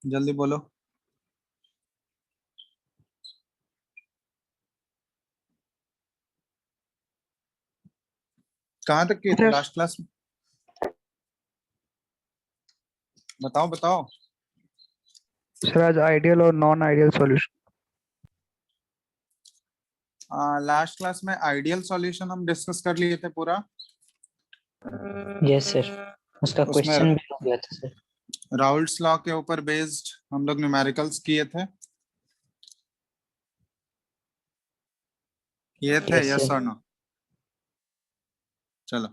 जल्दी बोलो। कहाँ तक किए थे सर लास्ट क्लास में? बताओ बताओ। सर आज आइडियल और non ideal solution. Last class में आइडियल सॉल्यूशन हम डिस्कस कर लिए थे पूरा। यस सर, उसका उसमें क्वेश्चन भी हो गया था सर। राउल्ट्स लॉ के ऊपर बेस्ड हम लोग न्यूमेरिकल्स किए थे। ये थे, यस यस सर। और नो? चलो,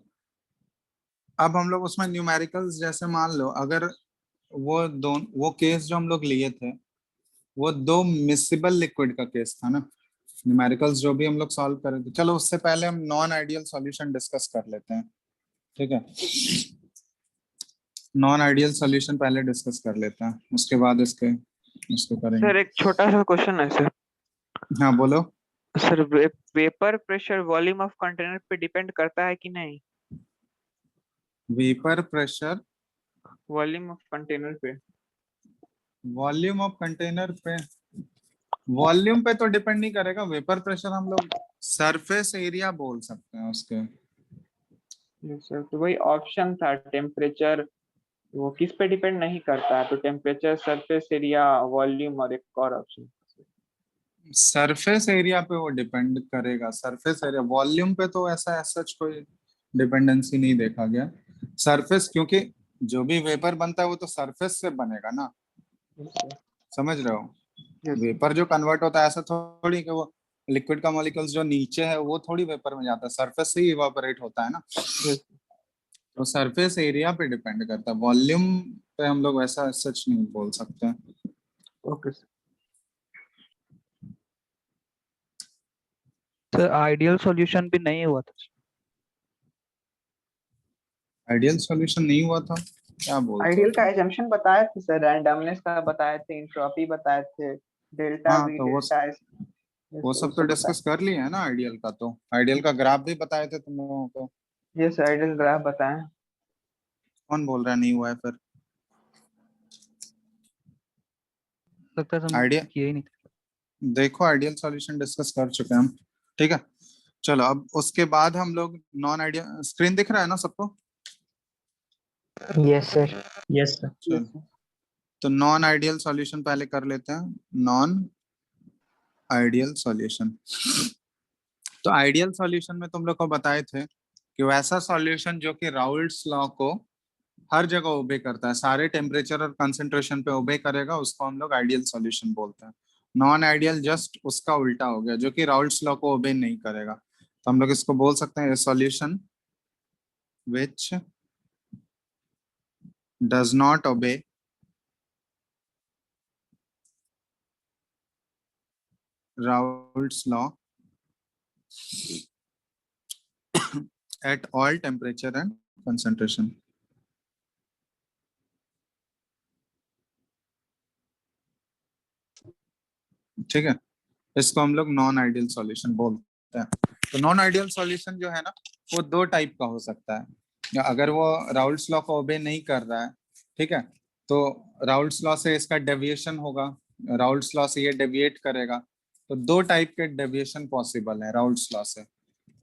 अब हम लोग उसमें न्यूमेरिकल्स जैसे मान लो, अगर वो केस जो हम लोग लिए थे, वो दो मिसिबल लिक्विड का केस था ना। न्यूमेरिकल्स जो भी हम लोग सॉल्व कर रहे थे, चलो उससे पहले हम नॉन आइडियल सॉल्यूशन डिस्कस कर लेते हैं। ठीक है, नॉन आइडियल सॉल्यूशन पहले डिस्कस कर लेते हैं, उसके बाद इसके उसको करेंगे। सर एक छोटा सा क्वेश्चन है सर। हाँ बोलो। Sir vapour pressure volume of container पे डिपेंड करता है कि नहीं? Vapour pressure volume of container पे। वॉल्यूम ऑफ कंटेनर पे, वॉल्यूम पे तो डिपेंड नहीं करेगा। वेपर प्रेशर हम लोग सरफेस एरिया बोल सकते हैं उसके। सर तो वही ऑप्शन था टेम्परेचर, वो किस पे डिपेंड नहीं करता है, तो टेम्परेचर, सरफेस एरिया, वॉल्यूम और एक और ऑप्शन। सरफेस एरिया पे वो डिपेंड करेगा। सरफेस एरिया, वॉल्यूम पे तो ऐसा सच कोई डिपेंडेंसी नहीं देखा गया। सरफेस, क्योंकि जो भी वेपर बनता है वो तो सरफेस से बनेगा ना, समझ रहे हो? वेपर जो कन्वर्ट होता है, ऐसा थोड़ी कि वो लिक्विड का मॉलिक्यूल्स जो नीचे है वो थोड़ी वेपर में जाता है, सरफेस से ही इवापोरेट होता है ना। तो सरफेस एरिया पे डिपेंड करता है, वॉल्यूम पे हम लोग वैसा सच नहीं बोल सकते। Okay sir. Sir ideal solution भी नहीं हुआ था। आइडियल सॉल्यूशन नहीं हुआ था? क्या बोलते हो आइडियल का तुम? एजम्पशन बताए थे सर, रैंडमनेस का बताए थे, इंट्रोपी बताए थे, डेल्टा हाँ वी तो डेल्टा एस, वो वो सब तो सब बताए। डिस्कस कर लिए है ना। आइडियल का तो, आइडियल का ग्राफ भी बताए थे तुम लोगों को। ये सर आइडियल ग्राफ बताएं। कौन बोल रहा है नहीं हुआ है फिर? लगता है हम आइडिया किए ही नहीं थे। देखो, आइडियल सॉल्यूशन डिस्कस कर चुके हैं हम। ठीक है, चलो अब उसके बाद हम लोग नॉन आइडियल, स्क्रीन दिख रहा है ना सबको? Yes sir. Yes sir. चलो, तो नॉन आइडियल सॉल्यूशन पहले कर लेते हैं। नॉन आइडियल सॉल्यूशन, तो आइडियल सॉल्यूशन में तुम लोग को बताए थे कि वैसा सॉल्यूशन जो कि राउल्ट्स लॉ को हर जगह ओबे करता है, सारे टेम्परेचर और कंसंट्रेशन पे ओबे करेगा, उसको हम लोग आइडियल सॉल्यूशन बोलते हैं। नॉन आइडियल जस्ट उसका उल्टा हो गया, जो कि राउल्ट्स लॉ को ओबे नहीं करेगा। तो हम लोग इसको बोल सकते हैं solution which does not obey Raoult's law at all temperature and concentration। ठीक है, इसको हम लोग नॉन आइडियल सॉल्यूशन बोलते हैं। तो नॉन आइडियल सॉल्यूशन जो है ना, वो दो टाइप का हो सकता है। या अगर वो राउल्ट्स लॉ को ओबे नहीं कर रहा है, ठीक है, तो राउल्ट्स लॉ से इसका डेविएशन होगा, राउल्ट्स लॉ से ये डेविएट करेगा। तो दो टाइप के डेविएशन पॉसिबल है राउल्ट्स लॉ से।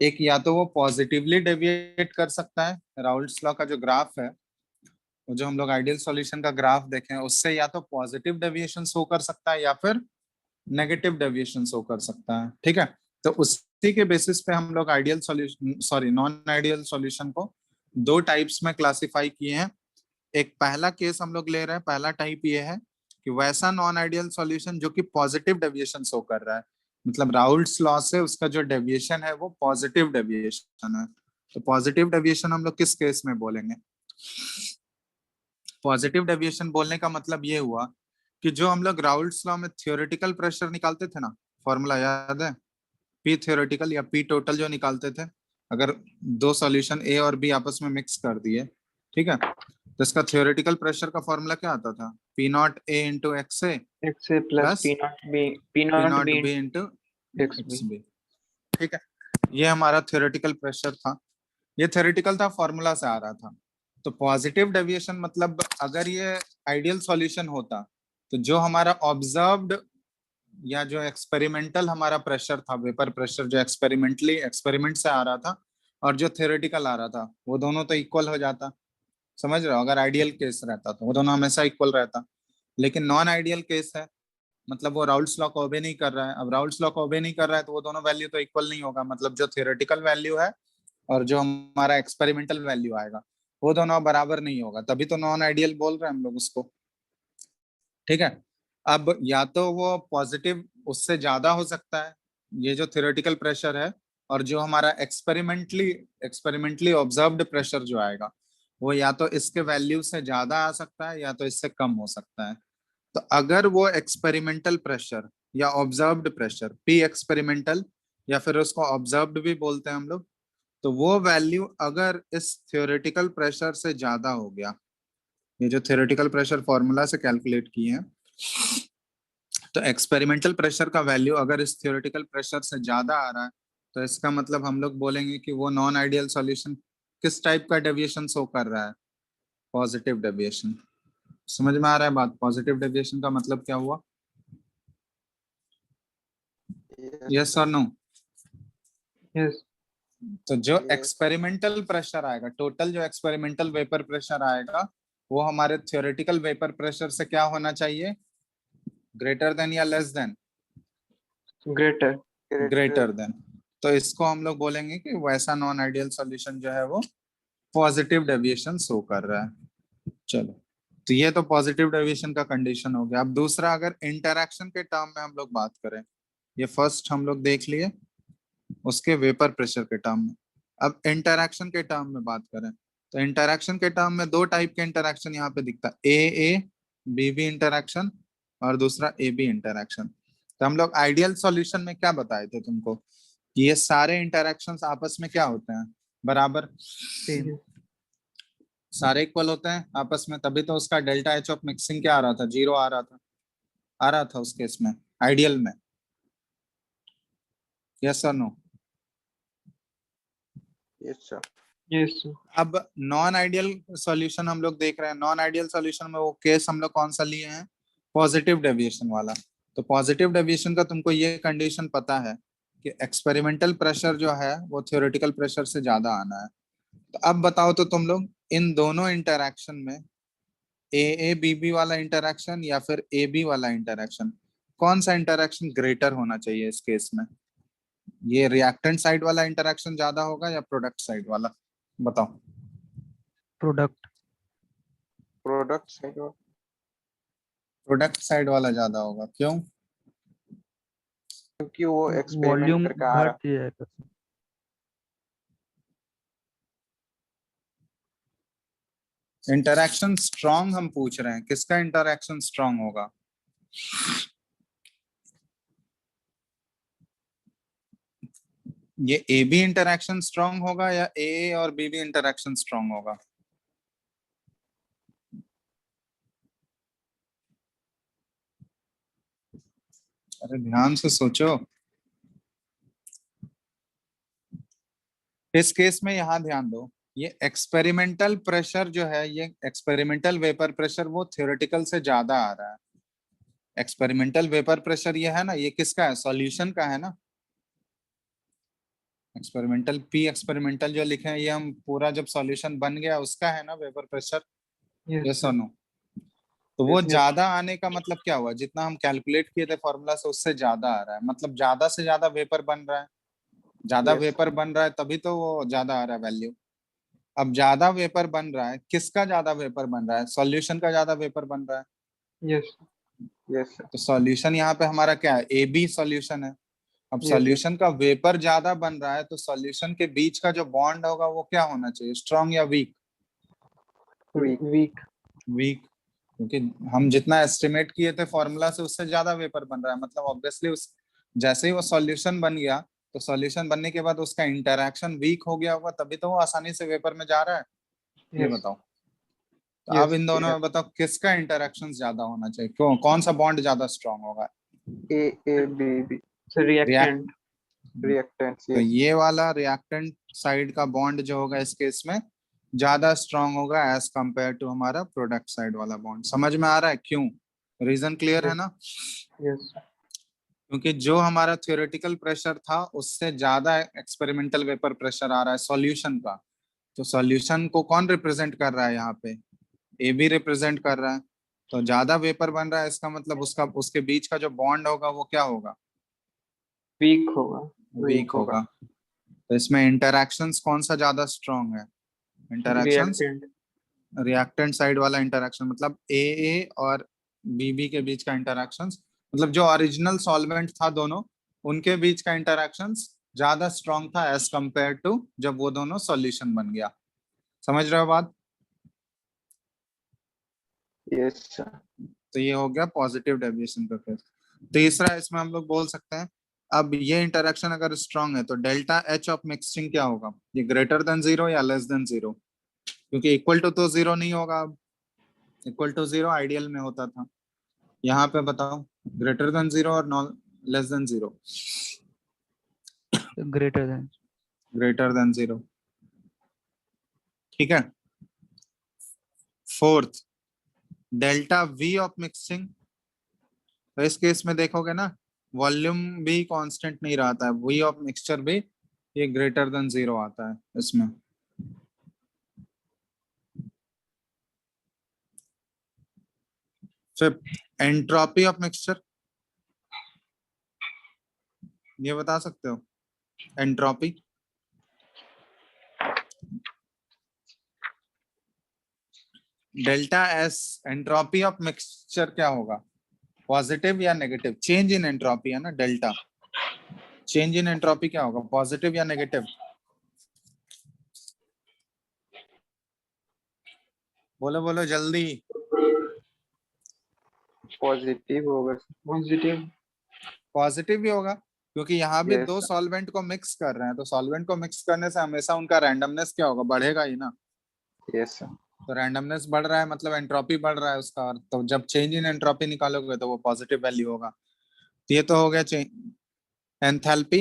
एक, या तो वो पॉजिटिवली डेविएट कर सकता है, राउल्ट्स लॉ का जो ग्राफ है, वो जो हम लोग आइडियल सॉल्यूशन का ग्राफ देखें उससे या तो पॉजिटिव डेविएशन शो कर सकता है या फिर नेगेटिव डेविएशन शो कर सकता है। ठीक है, तो उसी के बेसिस पे हम लोग ideal solution, sorry, non ideal solution को दो टाइप्स में क्लासिफाई किए हैं। एक पहला केस हम लोग ले रहे हैं, पहला टाइप ये है कि वैसा नॉन आइडियल सॉल्यूशन जो कि पॉजिटिव डेविएशन शो कर रहा है, मतलब राउल्ट्स लॉ से उसका जो डेविएशन है वो पॉजिटिव डेविएशन है। तो पॉजिटिव डेविएशन हम लोग किस केस में बोलेंगे? पॉजिटिव डेविएशन बोलने का मतलब ये हुआ कि जो हम लोग राउल्ट्स लॉ में थियोरेटिकल प्रेशर निकालते थे ना, फॉर्मूला याद है? पी थियोरेटिकल या पी टोटल जो निकालते थे, अगर दो सॉल्यूशन ए और बी आपस में मिक्स कर दिए, ठीक है, तो इसका थियोरेटिकल प्रेशर का फॉर्मूला क्या आता था? P not A into X A X A plus plus P not B, P P not not B B into X X B. B. ठीक है, ये हमारा थियोरेटिकल प्रेशर था, ये थियोरेटिकल था, फॉर्मूला से आ रहा था। तो पॉजिटिव डेविएशन मतलब अगर ये आइडियल सॉल्यूशन होता तो जो हमारा ऑब्जर्व्ड या जो एक्सपेरिमेंटल हमारा प्रेशर था, वेपर प्रेशर जो एक्सपेरिमेंट से आ रहा था और जो थ्योरेटिकल आ रहा था, वो दोनों तो इक्वल हो जाता। समझ रहे हो? अगर आइडियल केस रहता तो वो दोनों हमेशा इक्वल रहता, लेकिन नॉन आइडियल केस है, मतलब वो राउल्ट्स लॉ को ओबे नहीं कर रहा है। अब राउल्ट्स लॉ को ओबे नहीं कर रहा है तो वो दोनों वैल्यू तो इक्वल नहीं होगा, मतलब जो थ्योरेटिकल वैल्यू है और जो हमारा एक्सपेरिमेंटल वैल्यू आएगा वो दोनों बराबर नहीं होगा, तभी तो नॉन आइडियल बोल रहे हैं हम लोग उसको। ठीक है, अब या तो वो पॉजिटिव उससे ज्यादा हो सकता है, ये जो थ्योरेटिकल प्रेशर है, और जो हमारा एक्सपेरिमेंटली ऑब्जर्व्ड प्रेशर जो आएगा वो या तो इसके वैल्यू से ज्यादा आ सकता है या तो इससे कम हो सकता है। तो अगर वो एक्सपेरिमेंटल प्रेशर या ऑब्जर्व्ड प्रेशर, पी एक्सपेरिमेंटल या फिर उसको ऑब्जर्व्ड भी बोलते हैं हम लोग, तो वो वैल्यू अगर इस थ्योरेटिकल प्रेशर से ज्यादा हो गया, ये जो थ्योरेटिकल प्रेशर फॉर्मूला से कैलकुलेट किए हैं, तो एक्सपेरिमेंटल प्रेशर का वैल्यू अगर इस थ्योरेटिकल प्रेशर से ज्यादा आ रहा है, तो इसका मतलब हम लोग बोलेंगे कि वो नॉन आइडियल सॉल्यूशन किस टाइप का डेविएशन शो कर रहा है? Positive deviation. समझ में आ रहा है बात? पॉजिटिव डेविएशन का मतलब क्या हुआ? यस और नो? यस तो जो एक्सपेरिमेंटल प्रेशर आएगा, टोटल जो एक्सपेरिमेंटल वेपर प्रेशर आएगा, वो हमारे थ्योरेटिकल वेपर प्रेशर से क्या होना चाहिए? ग्रेटर देन या less than? Greater greater than. तो इसको हम लोग बोलेंगे कि वैसा नॉन आइडियल सॉल्यूशन जो है वो पॉजिटिव डेविएशन शो कर रहा है। चलो, तो ये तो पॉजिटिव डेविएशन का कंडीशन हो गया। अब दूसरा, अगर इंटरैक्शन के टर्म में हम लोग बात करें, ये फर्स्ट हम लोग देख लिए उसके वेपर प्रेशर के टर्म में। अब इंटरैक्शन के टर्म में बात करें, तो इंटरैक्शन के टर्म में दो टाइप के इंटरैक्शन यहाँ पे दिखता है, ए बी बी इंटरैक्शन और दूसरा ए बी इंटरैक्शन। तो हम लोग आइडियल सॉल्यूशन में क्या बताए थे तुमको कि ये सारे इंटरैक्शंस आपस में क्या होते हैं? बराबर, सेम सारे इक्वल होते हैं आपस में, तभी तो उसका डेल्टा एच ऑफ मिक्सिंग क्या आ रहा था? 0 आ रहा था उस केस में, आइडियल में। यस और नो? यस अब नॉन आइडियल सॉल्यूशन हम लोग देख रहे हैं। नॉन आइडियल सॉल्यूशन में वो केस हम लोग कौन सा लिए हैं? पॉजिटिव डेविएशन वाला। तो पॉजिटिव डेविएशन का तुमको ये कंडीशन पता है कि एक्सपेरिमेंटल प्रेशर जो है वो थ्योरेटिकल प्रेशर से ज्यादा आना है। तो अब बताओ तो तुम लोग इन दोनों इंटरैक्शन में ए बी बी वाला इंटरैक्शन या फिर ए बी वाला इंटरैक्शन, कौन सा इंटरैक्शन ग्रेटर होना चाहिए इस केस में? ये रिएक्टेंट साइड वाला इंटरैक्शन ज्यादा होगा या प्रोडक्ट साइड वाला? बताओ। प्रोडक्ट प्रोडक्ट साइड वाला ज्यादा होगा, क्यों? क्योंकि वो एक्सपेरिमेंट वॉल्यूम करके आ रहा घट जाएगा इंटरैक्शन स्ट्रॉन्ग हम पूछ रहे हैं, किसका इंटरैक्शन स्ट्रॉन्ग होगा? ये ए बी इंटरैक्शन स्ट्रॉन्ग होगा या ए और बी बी इंटरैक्शन स्ट्रॉन्ग होगा? अरे ध्यान से सोचो। इस केस में यहां ध्यान दो, ये एक्सपेरिमेंटल प्रेशर जो है, ये एक्सपेरिमेंटल वेपर प्रेशर वो थ्योरेटिकल से ज्यादा आ रहा है। एक्सपेरिमेंटल वेपर प्रेशर ये है ना, ये किसका है? सॉल्यूशन का है ना। एक्सपेरिमेंटल पी एक्सपेरिमेंटल जो लिखे हैं ये हम पूरा जब सॉल्यूशन बन गया उसका है ना वेपर प्रेशर। यस और नो? तो वो ज्यादा आने का मतलब क्या हुआ? जितना हम कैलकुलेट किए थे फॉर्मूला से उससे ज्यादा आ रहा है, मतलब ज्यादा से ज्यादा वेपर बन रहा है। ज्यादा Yes. वेपर बन रहा है तभी तो वो ज्यादा आ रहा है वैल्यू। अब ज्यादा वेपर बन रहा है, किसका ज्यादा वेपर बन रहा है? सॉल्यूशन का ज्यादा वेपर बन रहा है। यस यस तो सॉल्यूशन यहाँ पे हमारा क्या है? ए बी सॉल्यूशन है। अब Yes. सॉल्यूशन का वेपर ज्यादा बन रहा है तो सॉल्यूशन के बीच का जो बॉन्ड होगा वो क्या होना चाहिए? स्ट्रॉन्ग या वीक? वीक वीक, क्योंकि हम जितना एस्टिमेट किए थे फॉर्मूला से उससे ज्यादा वेपर बन रहा है, मतलब ऑब्वियसली उस जैसे ही वो सॉल्यूशन बन गया तो सॉल्यूशन बनने के बाद उसका इंटरैक्शन वीक हो गया होगा, तभी तो वो आसानी से वेपर में जा रहा है। ये बताओ। तो अब इन दोनों में बताओ किसका इंटरैक्शन ज्यादा होना चाहिए, क्यों? कौन सा बॉन्ड ज्यादा स्ट्रॉन्ग होगा? A B B reactant reactants तो ये वाला रिएक्टेंट साइड का बॉन्ड जो होगा इस केस में ज्यादा स्ट्रॉन्ग होगा एज कंपेयर टू हमारा प्रोडक्ट साइड वाला बॉन्ड। समझ में आ रहा है क्यों? रीजन क्लियर है ना? Yes. क्योंकि जो हमारा थ्योरेटिकल प्रेशर था उससे ज्यादा एक्सपेरिमेंटल वेपर प्रेशर आ रहा है सॉल्यूशन का। तो सॉल्यूशन को कौन रिप्रेजेंट कर रहा है यहाँ पे? ए बी रिप्रेजेंट कर रहा है। तो ज्यादा वेपर बन रहा है, इसका मतलब उसका उसके बीच का जो बॉन्ड होगा वो क्या होगा? वीक होगा। वीक होगा। तो इसमें इंटरैक्शंस कौन सा ज्यादा स्ट्रॉन्ग है? Interactions reactant. रिएक्टेंट साइड वाला इंटरैक्शन, मतलब ए और बी के बीच का इंटरैक्शंस, मतलब जो ओरिजिनल सॉल्वेंट था दोनों, उनके बीच का इंटरैक्शंस ज्यादा स्ट्रॉन्ग था एज कंपेयर टू जब वो दोनों सॉल्यूशन बन गया। समझ रहे हो बात? Yes, sir. तो ये हो गया पॉजिटिव डेविएशन का केस। तीसरा इसमें हम लोग बोल सकते हैं, अब ये इंटरैक्शन अगर स्ट्रॉन्ग है तो डेल्टा एच ऑफ मिक्सिंग क्या होगा? ये ग्रेटर देन जीरो या लेस देन जीरो? क्योंकि इक्वल टू तो जीरो नहीं होगा, अब इक्वल टू जीरो आइडियल में होता था। यहाँ पे बताओ, ग्रेटर देन जीरो और non less than zero? Greater than. Greater than zero. ठीक है। Fourth, delta we of mixing. तो इस केस में देखोगे ना, वॉल्यूम भी कांस्टेंट नहीं रहता है, वी ऑफ मिक्सचर भी ये ग्रेटर देन जीरो आता है इसमें। Fifth, entropy of mixture. ये बता सकते हो entropy? Delta S, entropy of mixture क्या होगा? पॉजिटिव या नेगेटिव? चेंज इन एंट्रोपी है ना डेल्टा। चेंज इन एंट्रोपी क्या होगा, पॉजिटिव या नेगेटिव? बोलो बोलो जल्दी। Positive होगा। पॉजिटिव। पॉजिटिव भी होगा, क्योंकि यहाँ भी Yes, दो sir. सॉल्वेंट को मिक्स कर रहे हैं, तो सॉल्वेंट को मिक्स करने से हमेशा उनका रैंडमनेस क्या होगा? बढ़ेगा ही ना। Yes, sir. तो रैंडमनेस बढ़ रहा है मतलब एंट्रोपी बढ़ रहा है उसका, तो जब चेंज इन एंट्रोपी निकालोगे तो वो पॉजिटिव वैल्यू होगा। तो ये तो हो गया चेंज एंथैल्पी,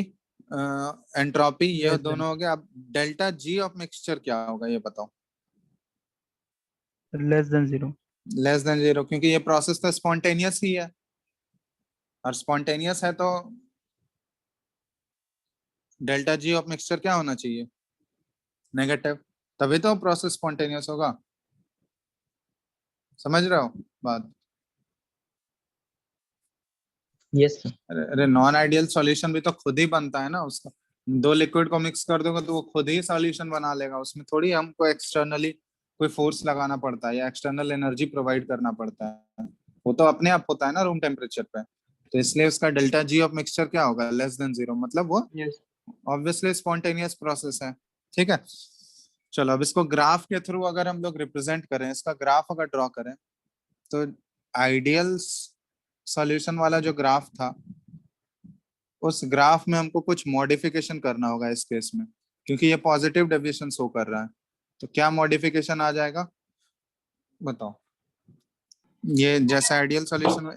एंट्रोपी, ये Less than. दोनों हो गया। अब डेल्टा जी ऑफ मिक्सचर क्या होगा ये बताओ? Less than zero. Less than zero, क्योंकि ये प्रोसेस तो स्पॉन्टेनियस ही है, और स्पॉन्टेनियस है तो डेल्टा जी ऑफ मिक्सचर क्या होना चाहिए? नेगेटिव, तभी तो प्रोसेस स्पॉन्टेनियस होगा। समझ रहे हो बात? Yes sir. अरे नॉन आइडियल सॉल्यूशन भी तो खुद ही बनता है ना उसका। दो लिक्विड को मिक्स कर दोगे तो वो खुद ही सॉल्यूशन बना लेगा, उसमें थोड़ी हमको एक्सटर्नली कोई फोर्स लगाना पड़ता है या एक्सटर्नल एनर्जी प्रोवाइड करना पड़ता है, वो तो अपने आप होता है ना रूम टेम्परेचर पे। तो इसलिए उसका डेल्टा जी ऑफ मिक्सचर क्या होगा? लेस देन जीरो, मतलब वो यस। ऑब्वियसली स्पॉन्टेनियस प्रोसेस है। ठीक है। चलो अब इसको ग्राफ के थ्रू अगर हम लोग रिप्रेजेंट करें, इसका ग्राफ अगर ड्रॉ करें, तो आइडियल सॉल्यूशन वाला जो ग्राफ था, उस ग्राफ में हमको कुछ मॉडिफिकेशन करना होगा इस केस में, क्योंकि ये पॉजिटिव डेविएशन शो कर रहा है। तो क्या मॉडिफिकेशन आ जाएगा बताओ? ये जैसा आइडियल सॉल्यूशन में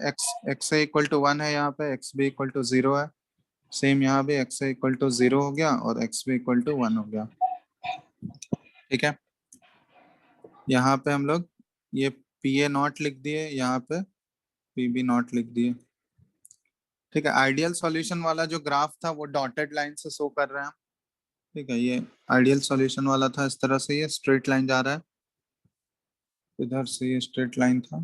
एक्स ए इक्वल टू 1 है, यहाँ पे एक्स बी इक्वल टू 0 है, सेम यहाँ भी एक्स ए इक्वल टू 0 हो गया और एक्स बी इक्वल टू 1 हो गया। ठीक है। यहाँ पे हम लोग ये पी ए नॉट लिख दिए, यहाँ पे पी बी नॉट लिख दिए। ठीक है। आइडियल सॉल्यूशन वाला जो ग्राफ था वो डॉटेड लाइन से शो कर रहे हैं। ठीक है, ये आइडियल सॉल्यूशन वाला था, इस तरह से ये स्ट्रेट लाइन जा रहा है, इधर से ये स्ट्रेट लाइन था,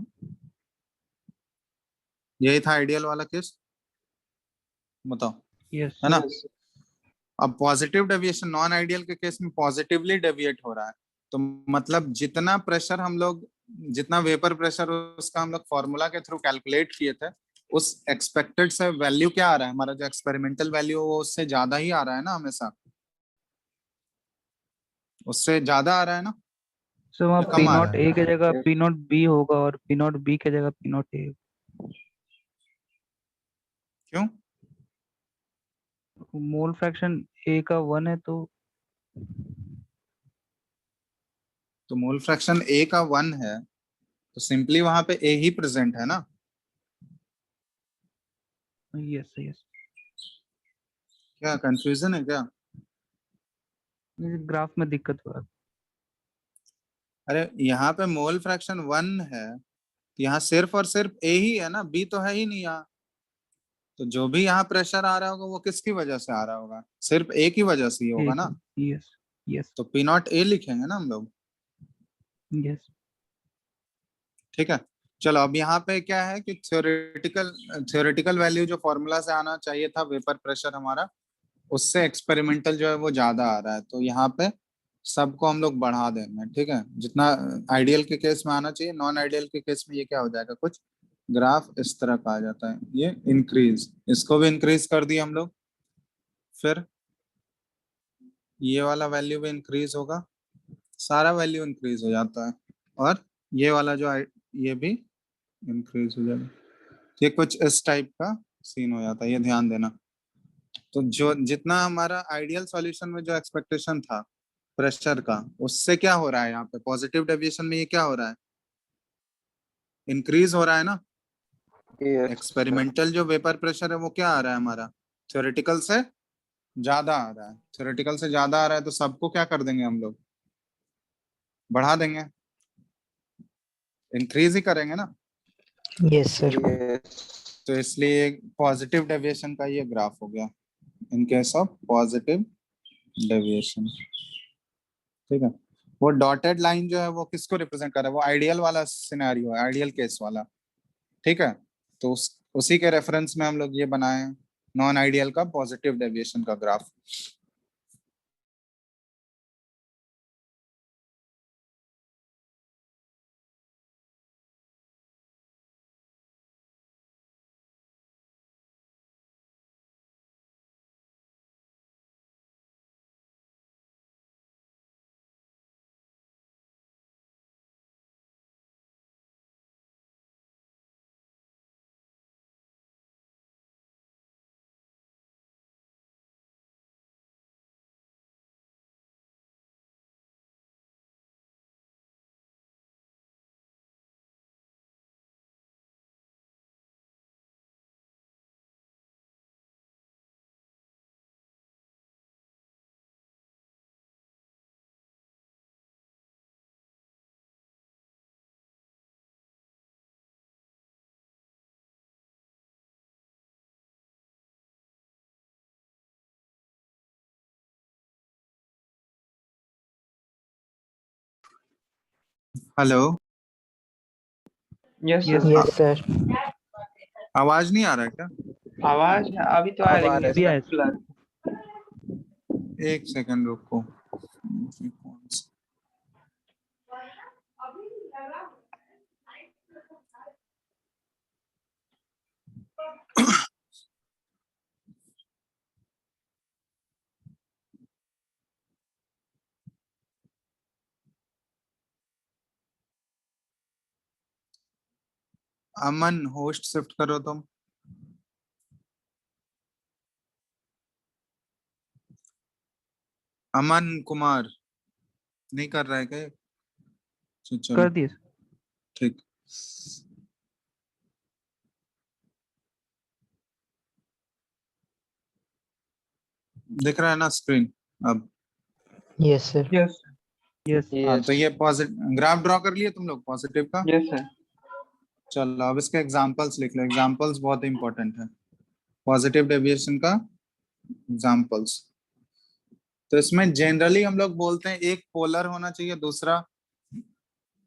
यही था आइडियल वाला केस। बताओ, यस। है ना? अब पॉजिटिव डेविएशन नॉन आइडियल के केस में पॉजिटिवली डेविएट हो रहा है, तो मतलब जितना प्रेशर हम लोग, जितना वेपर प्रेशर उसका हम लोग फॉर्मूला के थ्रू कैलकुलेट किए थे, उस एक्सपेक्टेड से वैल्यू क्या आ रहा है? हमारा जो एक्सपेरिमेंटल वैल्यू वो उससे ज्यादा ही आ रहा है ना, हमेशा उससे ज्यादा आ रहा है ना, सो वहाँ या पी कम आ रहा नॉट है? ए की जगह Yes. पी नॉट बी होगा और पी नॉट बी की जगह पी नॉट ए। क्यों? मोल फ्रैक्शन ए का 1 है तो मोल फ्रैक्शन ए का 1 है, तो सिंपली वहां पे ए ही प्रेजेंट है ना। Yes yes. क्या कंफ्यूजन है क्या? ग्राफ में दिक्कत हो रहा अरे यहाँ पे मोल फ्रैक्शन 1 है, तो यहाँ सिर्फ और सिर्फ ए ही है ना, बी तो है ही नहीं यहाँ। तो जो भी यहाँ प्रेशर आ रहा होगा वो किसकी वजह से आ रहा होगा, सिर्फ ए की वजह से ही होगा ना। यस यस तो पी नॉट ए लिखेंगे ना हम लोग। यस ठीक है, चलो अब यहाँ पे क्या है कि थ्योरेटिकल वैल्यू जो फॉर्मूला से आना चाहिए था वेपर प्रेशर हमारा, उससे एक्सपेरिमेंटल जो है वो ज्यादा आ रहा है। तो यहाँ पे सबको हम लोग बढ़ा देंगे। ठीक है, जितना आइडियल के केस में आना चाहिए, नॉन आइडियल के केस में ये क्या हो जाएगा, कुछ ग्राफ इस तरह का आ जाता है, ये इंक्रीज, इसको भी इंक्रीज कर दिया हम लोग। फिर ये वाला वैल्यू भी इंक्रीज होगा, सारा वैल्यू इंक्रीज हो जाता है। और ये वाला जो ये भी इंक्रीज हो जाएगा। ये कुछ इस टाइप का सीन हो जाता है, ये ध्यान देना। तो जो जितना हमारा आइडियल सॉल्यूशन में जो एक्सपेक्टेशन था प्रेशर का, उससे क्या हो रहा है यहाँ पे पॉजिटिव डेविएशन में, ये क्या हो रहा है, इंक्रीज हो रहा है ना। Yes, sir. एक्सपेरिमेंटल जो वेपर प्रेशर है वो क्या आ रहा है हमारा, थ्योरेटिकल से ज्यादा आ रहा है। थ्योरेटिकल से ज्यादा आ रहा है तो सबको क्या कर देंगे हम लोग, बढ़ा देंगे, इंक्रीज ही करेंगे ना। Yes, sir. Yes. तो इसलिए पॉजिटिव डेविएशन का ये ग्राफ हो गया, in case of positive deviation. ठीक है, वो डॉटेड लाइन जो है वो किसको रिप्रेजेंट कर रहा है, वो आइडियल वाला सिनेरियो है, आइडियल केस वाला। ठीक है, तो उसी के रेफरेंस में हम लोग ये बनाए नॉन आइडियल का पॉजिटिव डेविएशन का graph. Hello, yes Yes, sir. Yes, sir. आवाज नहीं आ रहा है क्या? आवाज अभी तो आ अब आ रही है अभी आया। सर। एक सेकंड रुको। अमन होस्ट शिफ्ट करो तुम। अमन कुमार नहीं कर रहा है क्या? चलो कर दिए। ठीक। दिख रहा है ना स्क्रीन अब? Yes, sir. यस यस हाँ, Yes. तो ये पॉजिटिव ग्राफ ड्रॉ कर लिए तुम लोग पॉजिटिव का। Yes sir. चलो अब इसके एग्जांपल्स लिख लो, एग्जांपल्स बहुत इंपॉर्टेंट है पॉजिटिव डेविएशन का, एग्जांपल्स। तो इसमें जनरली हम लोग बोलते हैं एक पोलर होना चाहिए, दूसरा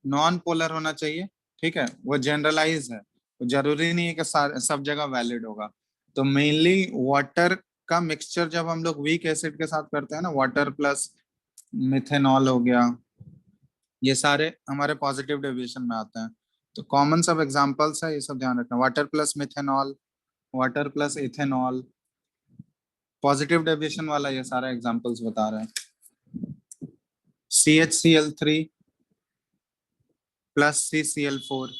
नॉन पोलर होना चाहिए। ठीक है, वो जनरलाइज है, वो जरूरी नहीं है कि सब जगह वैलिड होगा। तो मेनली वाटर का मिक्सचर जब हम लोग वीक एसिड के साथ करते हैं ना, वाटर प्लस मिथेनॉल हो गया, ये सारे हमारे पॉजिटिव डेविएशन में आते हैं। तो कॉमन सब एग्जांपल्स है, ये सब ध्यान रखना। Water plus methanol, water plus ethanol, positive deviation वाला ये सारा एग्जांपल्स बता रहे हैं। CHCl3 plus CCl4।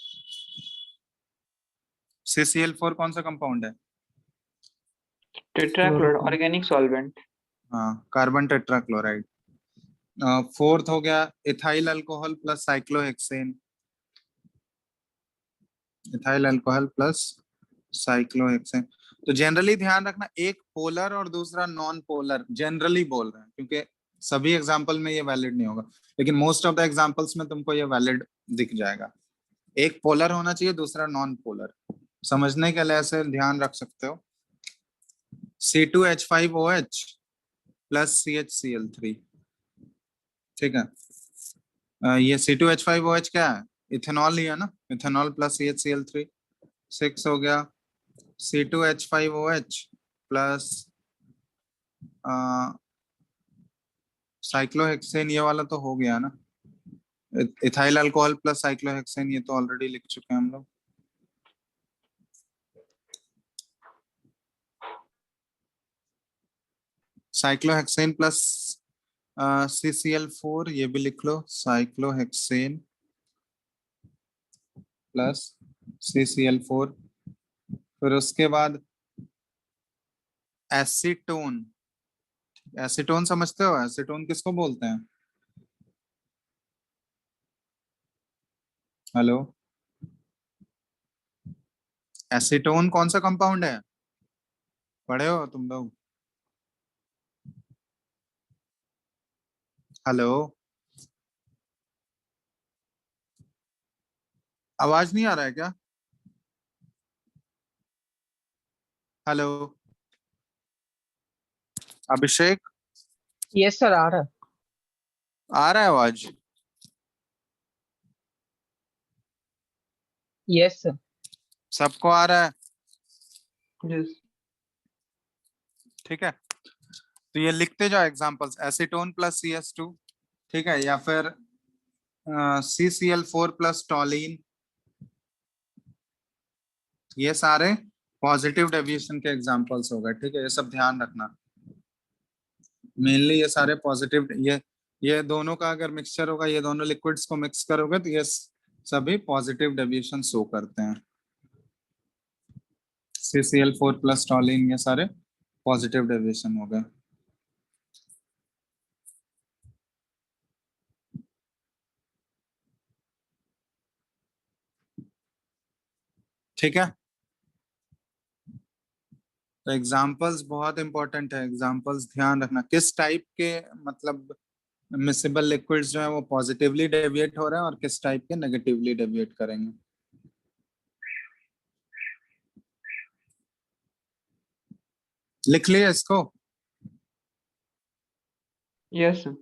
CCl4 कौन सा कंपाउंड है? Tetrachloride organic solvent. हाँ, कार्बन टेट्राक्लोराइड। फोर्थ हो गया ethyl alcohol plus cyclohexane, ethyl alcohol plus cyclohexane. तो जनरली ध्यान रखना, एक पोलर और दूसरा नॉन पोलर, जनरली बोल रहे हैं क्योंकि सभी एग्जांपल में ये वैलिड नहीं होगा, लेकिन मोस्ट ऑफ द एग्जांपल्स में तुमको ये वैलिड दिख जाएगा। एक पोलर होना चाहिए, दूसरा नॉन पोलर। समझने के लिए ऐसे ध्यान रख सकते हो, C2H5OH प्लस CHCl3। ठीक है, ये C2H5OH क्या है, इथेनॉल ही है ना, इथेनॉल प्लस CHCl3। 6 हो गया C2H5OH प्लस साइक्लोहेक्सेन, ये वाला तो हो गया ना, इथाइल अल्कोहल प्लस साइक्लोहेक्सेन, ये तो ऑलरेडी लिख चुके हैं हम लोग। साइक्लोहेक्सेन प्लस CCl4, ये भी लिख लो, साइक्लोहेक्सेन प्लस CCl4। फिर उसके बाद एसीटोन। एसीटोन समझते हो, एसीटोन किसको बोलते हैं? हेलो, एसीटोन कौन सा कंपाउंड है, पढ़े हो तुम लोग? हेलो, आवाज नहीं आ रहा है क्या? हेलो अभिषेक, यस सर, आ रहा है। आ रहा है आवाज? Yes sir. सबको आ रहा है? Yes. ठीक है, तो ये लिखते जाओ एग्जांपल्स, एसीटोन प्लस CS2, ठीक है, या फिर CCl4 प्लस टॉलिन। ये सारे पॉजिटिव डेविएशन के एग्जांपल्स हो गए। ठीक है, ये सब ध्यान रखना, मेनली ये सारे पॉजिटिव, ये दोनों का अगर मिक्सचर होगा, ये दोनों लिक्विड्स को मिक्स करोगे तो ये सभी पॉजिटिव डेविएशन शो करते हैं। CCl4 प्लस टॉलिन, ये सारे पॉजिटिव डेविएशन हो गए। ठीक है, तो एग्जांपल्स बहुत इंपॉर्टेंट है, एग्जांपल्स ध्यान रखना, किस टाइप के मतलब मिसिबल लिक्विड्स जो है वो पॉजिटिवली डेविएट हो रहे हैं और किस टाइप के नेगेटिवली डेविएट करेंगे। लिख लिया इसको? Yes, sir.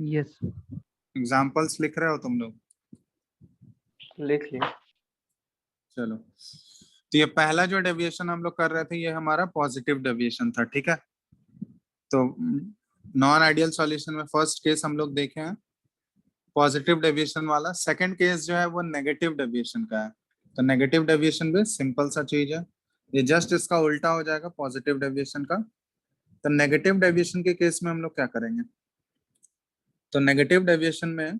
यस। एग्जांपल्स लिख रहे हो तुम लोग? लिख लिया। चलो, तो ये पहला जो डेविएशन हम लोग कर रहे थे, ये हमारा पॉजिटिव डेविएशन था। ठीक है, तो नॉन आइडियल सॉल्यूशन में फर्स्ट केस हम लोग देखे हैं पॉजिटिव डेविएशन वाला। सेकंड केस जो है वो नेगेटिव डेविएशन का है। तो नेगेटिव डेविएशन भी सिंपल सा चीज है, ये जस्ट इसका उल्टा हो जाएगा पॉजिटिव डेविएशन का। तो नेगेटिव डेविएशन के केस में हम लोग क्या करेंगे, तो नेगेटिव डेविएशन में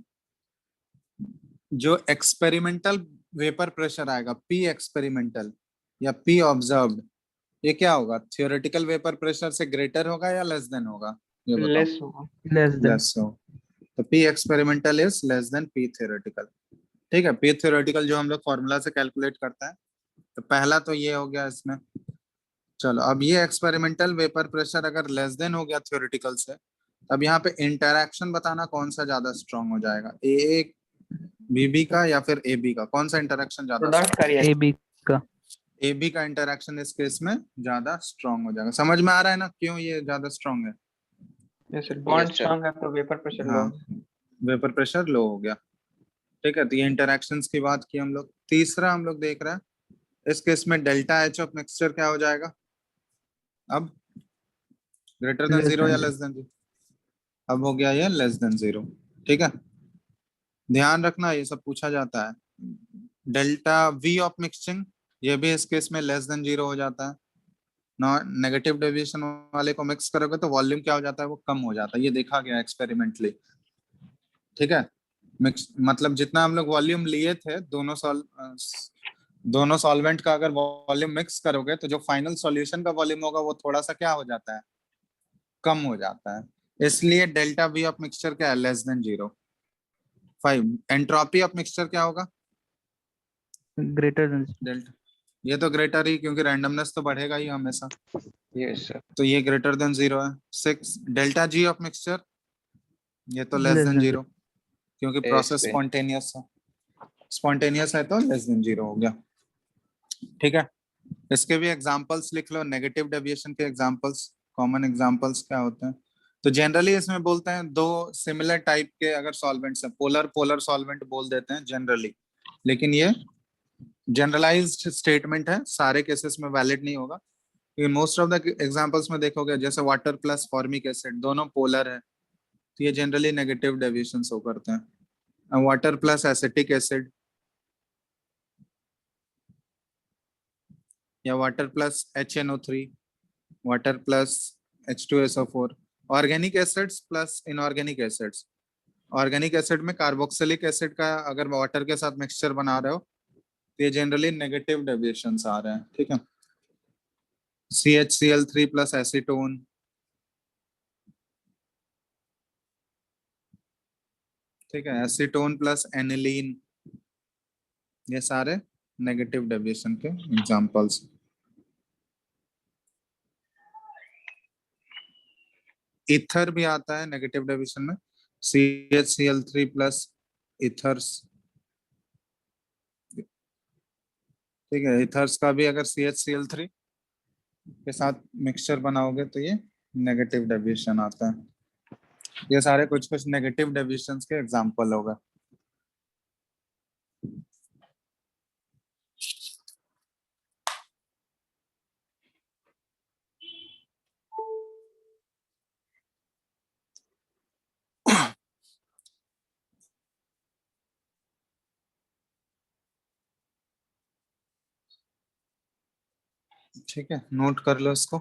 जो एक्सपेरिमेंटल वेपर प्रेशर आएगा, P एक्सपेरिमेंटल या P ऑब्जर्व्ड, ये क्या होगा, थियोरेटिकल वेपर प्रेशर से ग्रेटर होगा या लेस देन होगा, ये बताओ। लेस होगा। Less than. लेस हो, तो P experimental is less than P theoretical. ठीक है, P थियोरेटिकल जो हम लोग फॉर्मूला से कैलकुलेट करते हैं, तो पहला तो ये हो गया इसमें। चलो, अब ये एक्सपेरिमेंटल वेपर प्रेशर अगर लेस देन हो गया थियोरेटिकल से, अब यहाँ पे इंटरैक्शन बताना कौन सा ज्यादा स्ट्रांग हो जाएगा, AA BB का या फिर AB का, कौन सा इंटरैक्शन ज्यादा? प्रोडक्ट का रिएक्शन। AB का। AB का इंटरैक्शन इस केस में ज्यादा स्ट्रांग हो जाएगा। समझ में आ रहा है ना क्यों ये ज्यादा स्ट्रांग है? Yes sir, bond Yes, sir. Strong है तो वेपर प्रेशर लो। हाँ, वेपर प्रेशर लो हो गया। ठीक है, तो ये इंटरैक्शंस की बात की हम लोग। तीसरा हम लोग देख रहे हैं, इस केस में डेल्टा H ऑफ मिक्सचर क्या हो जाएगा, अब ग्रेटर देन Less 0 या than लेस देन 0? अब हो गया ये लेस देन 0। ठीक है, ध्यान रखना ये सब पूछा जाता है। डेल्टा V ऑफ मिक्सिंग, ये भी इस केस में लेस देन 0 हो जाता है। नेगेटिव डेविएशन वाले को मिक्स करोगे तो वॉल्यूम क्या हो जाता है, वो कम हो जाता है, ये देखा गया एक्सपेरिमेंटली। ठीक है, मिक्स मतलब जितना हम लोग वॉल्यूम लिए थे दोनों सॉल्वेंट का अगर वॉल्यूम मिक्स करोगे तो जो फाइनल सॉल्यूशन का वॉल्यूम होगा वो थोड़ा सा क्या हो जाता है, कम हो जाता है। इसलिए डेल्टा V ऑफ मिक्सचर क्या है, less than 0। 5 entropy of mixture क्या होगा, ग्रेटर देन। डेल्टा, ये तो ग्रेटर ही, क्योंकि रैंडमनेस तो बढ़ेगा ही हमेशा, यस सर। तो ये ग्रेटर देन 0 है। 6 डेल्टा G ऑफ मिक्सचर, ये तो लेस Less देन than 0, क्योंकि Yes, प्रोसेस sir. स्पॉन्टेनियस है। स्पॉन्टेनियस है तो लेस देन 0 हो गया। ठीक है, इसके भी एग्जांपल्स लिख लो, नेगेटिव डेविएशन के एग्जांपल्स, कॉमन एग्जांपल्स क्या होते हैं। तो जनरली इसमें बोलते हैं दो सिमिलर टाइप के अगर सॉल्वेंट्स हैं, पोलर पोलर सॉल्वेंट बोल देते हैं जनरली, लेकिन ये जनरलाइज्ड स्टेटमेंट है, सारे केसेस में वैलिड नहीं होगा। लेकिन मोस्ट ऑफ द एग्जांपल्स में देखोगे जैसे वाटर प्लस फॉर्मिक एसिड दोनों पोलर है, तो ये जनरली नेगेटिव डेविएशन शो करते हैं। वाटर प्लस एसिटिक एसिड या water plus HNO3, water plus H2SO4, organic acids plus inorganic acids. Organic acid में कार्बोक्सिलिक एसिड का अगर वाटर के साथ मिक्सचर बना रहे हो तो ये जनरली नेगेटिव डेविएशंस आ रहे हैं। ठीक है, CHCl3 प्लस एसीटोन, ठीक है, एसीटोन प्लस एनिलीन, ये सारे नेगेटिव डेविएशन के एग्जांपल्स। ईथर भी आता है नेगेटिव डेविएशन में, CHCl3 प्लस ईथर्स, ठीक है, ईथर्स का भी अगर CHCl3 के साथ मिक्सचर बनाओगे तो ये नेगेटिव डेविएशन आता है। ये सारे कुछ कुछ नेगेटिव डेविएशंस के एग्जांपल होगा। ठीक है, नोट कर लो इसको।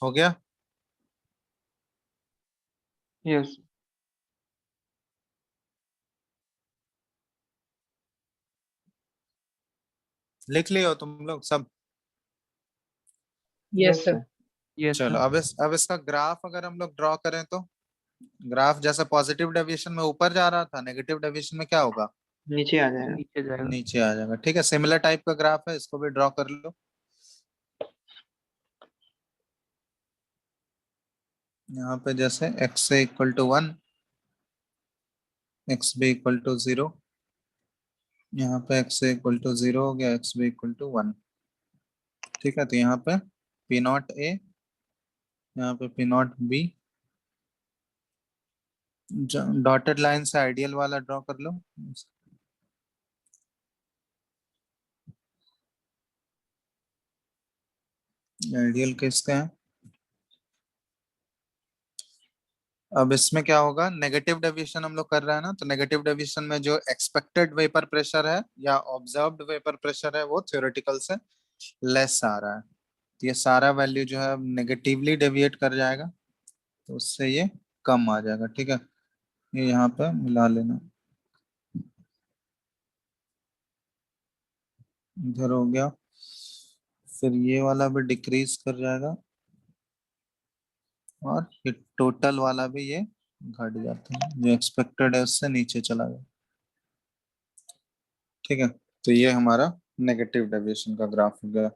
हो गया? Yes. लिख लियो तुम लोग सब? Yes, sir. Yes, चलो sir. अब इसका ग्राफ अगर हम लोग ड्रॉ करें तो ग्राफ जैसे पॉजिटिव डेविएशन में ऊपर जा रहा था, नेगेटिव डेविएशन में क्या होगा? नीचे आ जाएगा। नीचे जाएगा। नीचे आ जाएगा। ठीक है, सिमिलर टाइप का ग्राफ है, इसको भी ड्रॉ कर लो। यहाँ पे जैसे x से equal to 1, X B equal to 0, यहाँ पे x से इक्वल टू 0 हो गया, एक्स बी इक्वल टू 1। ठीक है, तो यहाँ पे P नॉट A, यहाँ पे P not B, dotted line से आइडियल वाला ड्रॉ कर लो। आइडियल किसका है? अब इसमें क्या होगा, नेगेटिव डेविएशन हम लोग कर रहे हैं ना, तो नेगेटिव डेविएशन में जो एक्सपेक्टेड वेपर प्रेशर है या ऑब्जर्व्ड वेपर प्रेशर है वो थ्योरेटिकल से लेस आ रहा है, तो ये सारा वैल्यू जो है नेगेटिवली डेविएट कर जाएगा, तो उससे ये कम आ जाएगा। ठीक है, ये यहाँ पे मिला लेना, इधर हो गया, फिर ये वाला भी डिक्रीज कर जाएगा और ये टोटल वाला भी ये घट जाता है, जो एक्सपेक्टेड है उससे नीचे चला गया। ठीक है, तो ये हमारा नेगेटिव डेविएशन का ग्राफ हो गया।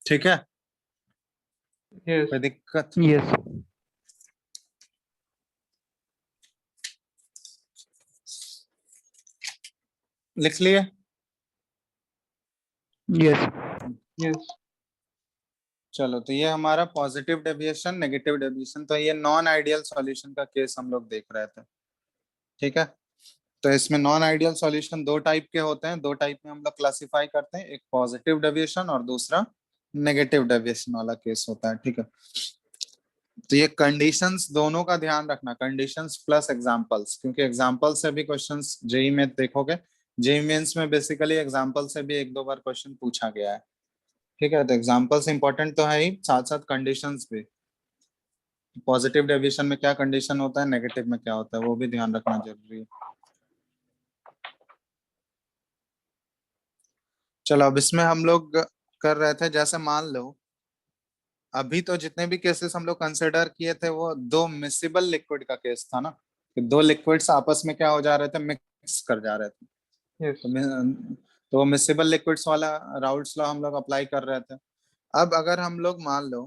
ठीक है, Yes. कोई दिक्कत? Yes. लिख लिए? Yes. Yes. चलो, तो ये हमारा पॉजिटिव डेविएशन, नेगेटिव डेविएशन, तो ये नॉन आइडियल सॉल्यूशन का केस हम लोग देख रहे थे। ठीक है, तो इसमें नॉन आइडियल सॉल्यूशन दो टाइप के होते हैं, दो टाइप में हम लोग क्लासिफाई करते हैं, एक पॉजिटिव डेविएशन और दूसरा नेगेटिव डेविएशन वाला केस होता है। ठीक है, तो ये कंडीशंस दोनों का ध्यान रखना, कंडीशंस प्लस एग्जांपल्स, क्योंकि एग्जांपल से भी क्वेश्चंस जेई में देखोगे, जेई मेंस में बेसिकली एग्जांपल से भी एक दो बार क्वेश्चन पूछा गया है। ठीक है, तो एग्जांपल्स इंपॉर्टेंट तो है ही, साथ साथ कंडीशंस भी, पॉजिटिव डेविएशन में क्या कंडीशन होता है, नेगेटिव में क्या होता है, वो भी ध्यान रखना जरूरी है। चलो, अब इसमें हम लोग कर रहे थे, जैसे मान लो अभी तो जितने भी केसेस हम लोग कंसिडर किए थे वो दो मिसिबल लिक्विड का केस था ना, कि दो लिक्विड्स आपस में क्या हो जा रहे थे, मिक्स कर जा रहे थे। Yes. तो मिसिबल लिक्विड्स वाला राउल्ट्स लॉ हम लोग अप्लाई कर रहे थे। अब अगर हम लोग मान लो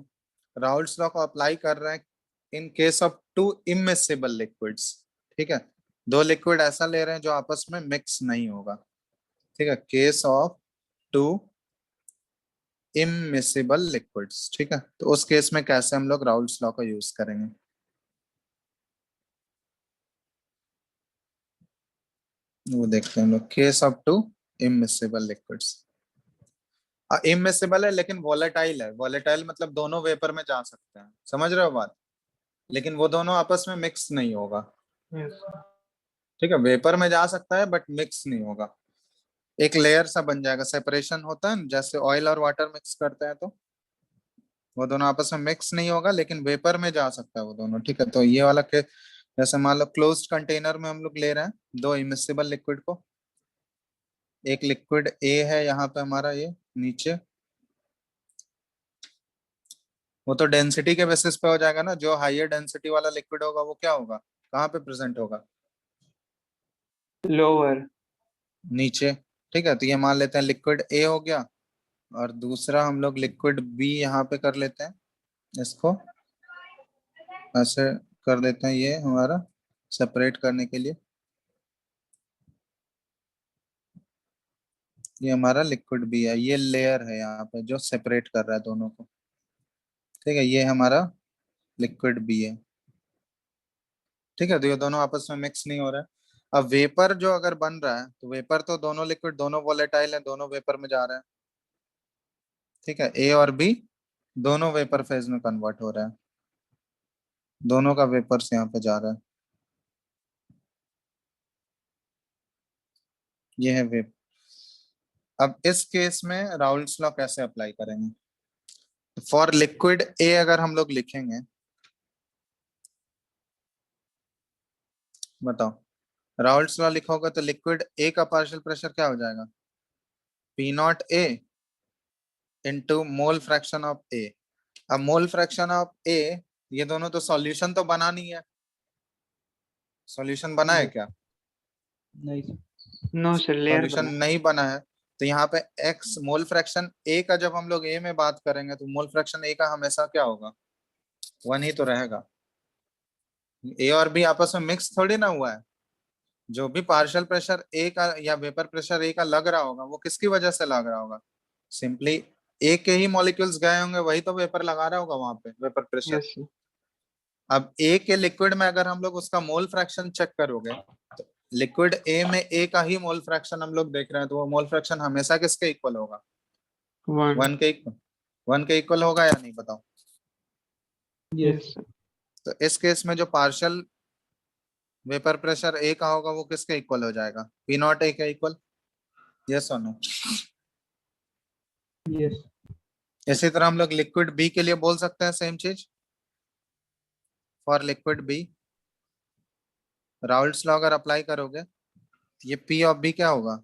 राउल्ट्स लॉ को अप्लाई कर रहे हैं in case of to immiscible liquids, ठीक है, दो लिक्विड ऐसा ले रहे हैं जो आपस में मिक्स नहीं होगा। ठीक है, case of to immiscible liquids. ठीक है, तो उस केस में कैसे हम लोग राउल्ट्स लॉ का यूज करेंगे, वो देखते हैं हम लोग। Case of to immiscible liquids, immiscible है लेकिन वोलेटाइल है, वोलेटाइल मतलब दोनों वेपर में जा सकते हैं, समझ रहे हो बात, लेकिन वो दोनों आपस में मिक्स नहीं होगा। Yes. ठीक है, वेपर में जा सकता है बट मिक्स नहीं होगा, एक लेयर सा बन जाएगा, सेपरेशन होता है जैसे ऑयल और वाटर मिक्स करते हैं, तो वो दोनों आपस में मिक्स नहीं होगा लेकिन वेपर में जा सकता है वो दोनों। ठीक है, तो ये वाला के जैसे मान लो क्लोज्ड कंटेनर में हम लोग ले रहे हैं दो इमिसिबल लिक्विड को, एक लिक्विड ए है यहाँ पे हमारा, ये नीचे, वो तो डेंसिटी के बेसिस पे हो जाएगा ना, जो हाइयर डेंसिटी वाला लिक्विड होगा वो क्या होगा, कहाँ पे प्रेजेंट होगा, Lower. नीचे। ठीक है, तो ये मान लेते हैं लिक्विड ए हो गया, और दूसरा हम लोग लिक्विड बी यहाँ पे कर लेते हैं, इसको ऐसे कर देते हैं, ये हमारा सेपरेट करने के लिए, ये हमारा लिक्विड बी है, ये लेयर है यहाँ पे जो सेपरेट कर रहा है दोनों को। ठीक है, ये हमारा लिक्विड बी है। ठीक है, तो ये दोनों आपस में मिक्स नहीं हो रहा है। अब वेपर जो अगर बन रहा है, तो वेपर तो दोनों लिक्विड दोनों वोलेटाइल है, दोनों वेपर में जा रहे हैं। ठीक है, ए और बी दोनों वेपर फेज में कन्वर्ट हो रहा है, दोनों का वेपर्स यहाँ पे जा रहा है, ये है वेपर। अब इस केस में राउल्ट्स लॉ कैसे अप्लाई करेंगे, फॉर लिक्विड ए अगर हम लोग लिखेंगे, बताओ, राउल्ट्स लॉ लिखोगे तो लिक्विड ए का पार्शियल प्रेशर क्या हो जाएगा, P not A into mole fraction of A. अब मोल फ्रैक्शन ऑफ ए, ये दोनों तो सॉल्यूशन तो बना नहीं है, सॉल्यूशन बना है क्या, नहीं No, sir. Layer सॉल्यूशन बना. नहीं बना है, तो यहाँ पे एक्स मोल फ्रैक्शन ए का जब हम लोग ए में बात करेंगे तो मोल फ्रैक्शन ए का हमेशा क्या होगा, वन ही तो रहेगा। ए और बी आपस में मिक्स थोड़ी ना हुआ है, जो भी पार्शियल प्रेशर ए का या वेपर प्रेशर ए का लग रहा होगा वो किसकी वजह से लग रहा होगा, सिंपली ए के ही मॉलिक्यूल्स गए होंगे, वही तो वेपर लगा रहा होगा वहां पे, वेपर प्रेशर। Yes, sir. अब ए के लिक्विड में अगर हम लोग उसका मोल फ्रैक्शन चेक करोगे, तो लिक्विड ए में ए का ही मोल फ्रैक्शन हम लोग देख रहे हैं, तो वो मोल फ्रैक्शन हमेशा किसके इक्वल होगा, 1. वन के इक्वल, वन के इक्वल होगा या नहीं, बताओ। Yes, sir. तो इस केस में जो पार्शियल वेपर प्रेशर ए का होगा वो किसके इक्वल हो जाएगा, पी नॉट ए के इक्वल, यस और नो। यस इसी तरह हम लोग लिक्विड बी के लिए बोल सकते हैं सेम चीज, for liquid B Raoult's law अगर अप्लाई करोगे, ये पी ऑफ बी क्या होगा,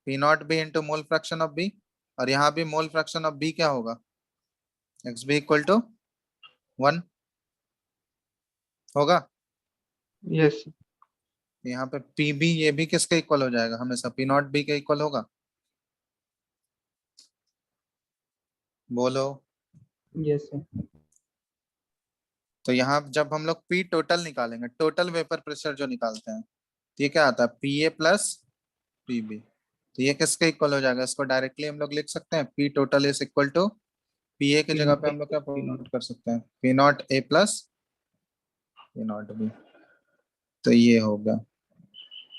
P not B into mole fraction of B, और यहाँ भी मोल फ्रैक्शन ऑफ बी क्या होगा, एक्स बी इक्वल टू 1 होगा। Yes, sir. यहाँ पे पी बी ये भी किसके इक्वल हो जाएगा, हमेशा पी नॉट बी के इक्वल होगा, बोलो। यस सर तो यहाँ जब हम लोग पी टोटल निकालेंगे, टोटल वेपर प्रेशर जो निकालते हैं, तो ये क्या आता है, पी ए प्लस पीबी, तो ये किसके इक्वल हो जाएगा, इसको डायरेक्टली हम लोग लिख सकते हैं, P total is equal to PA की P जगह naught पे A हम लोग क्या plus P naught. पुट कर सकते हैं, P not A plus P not B. तो ये हो गया,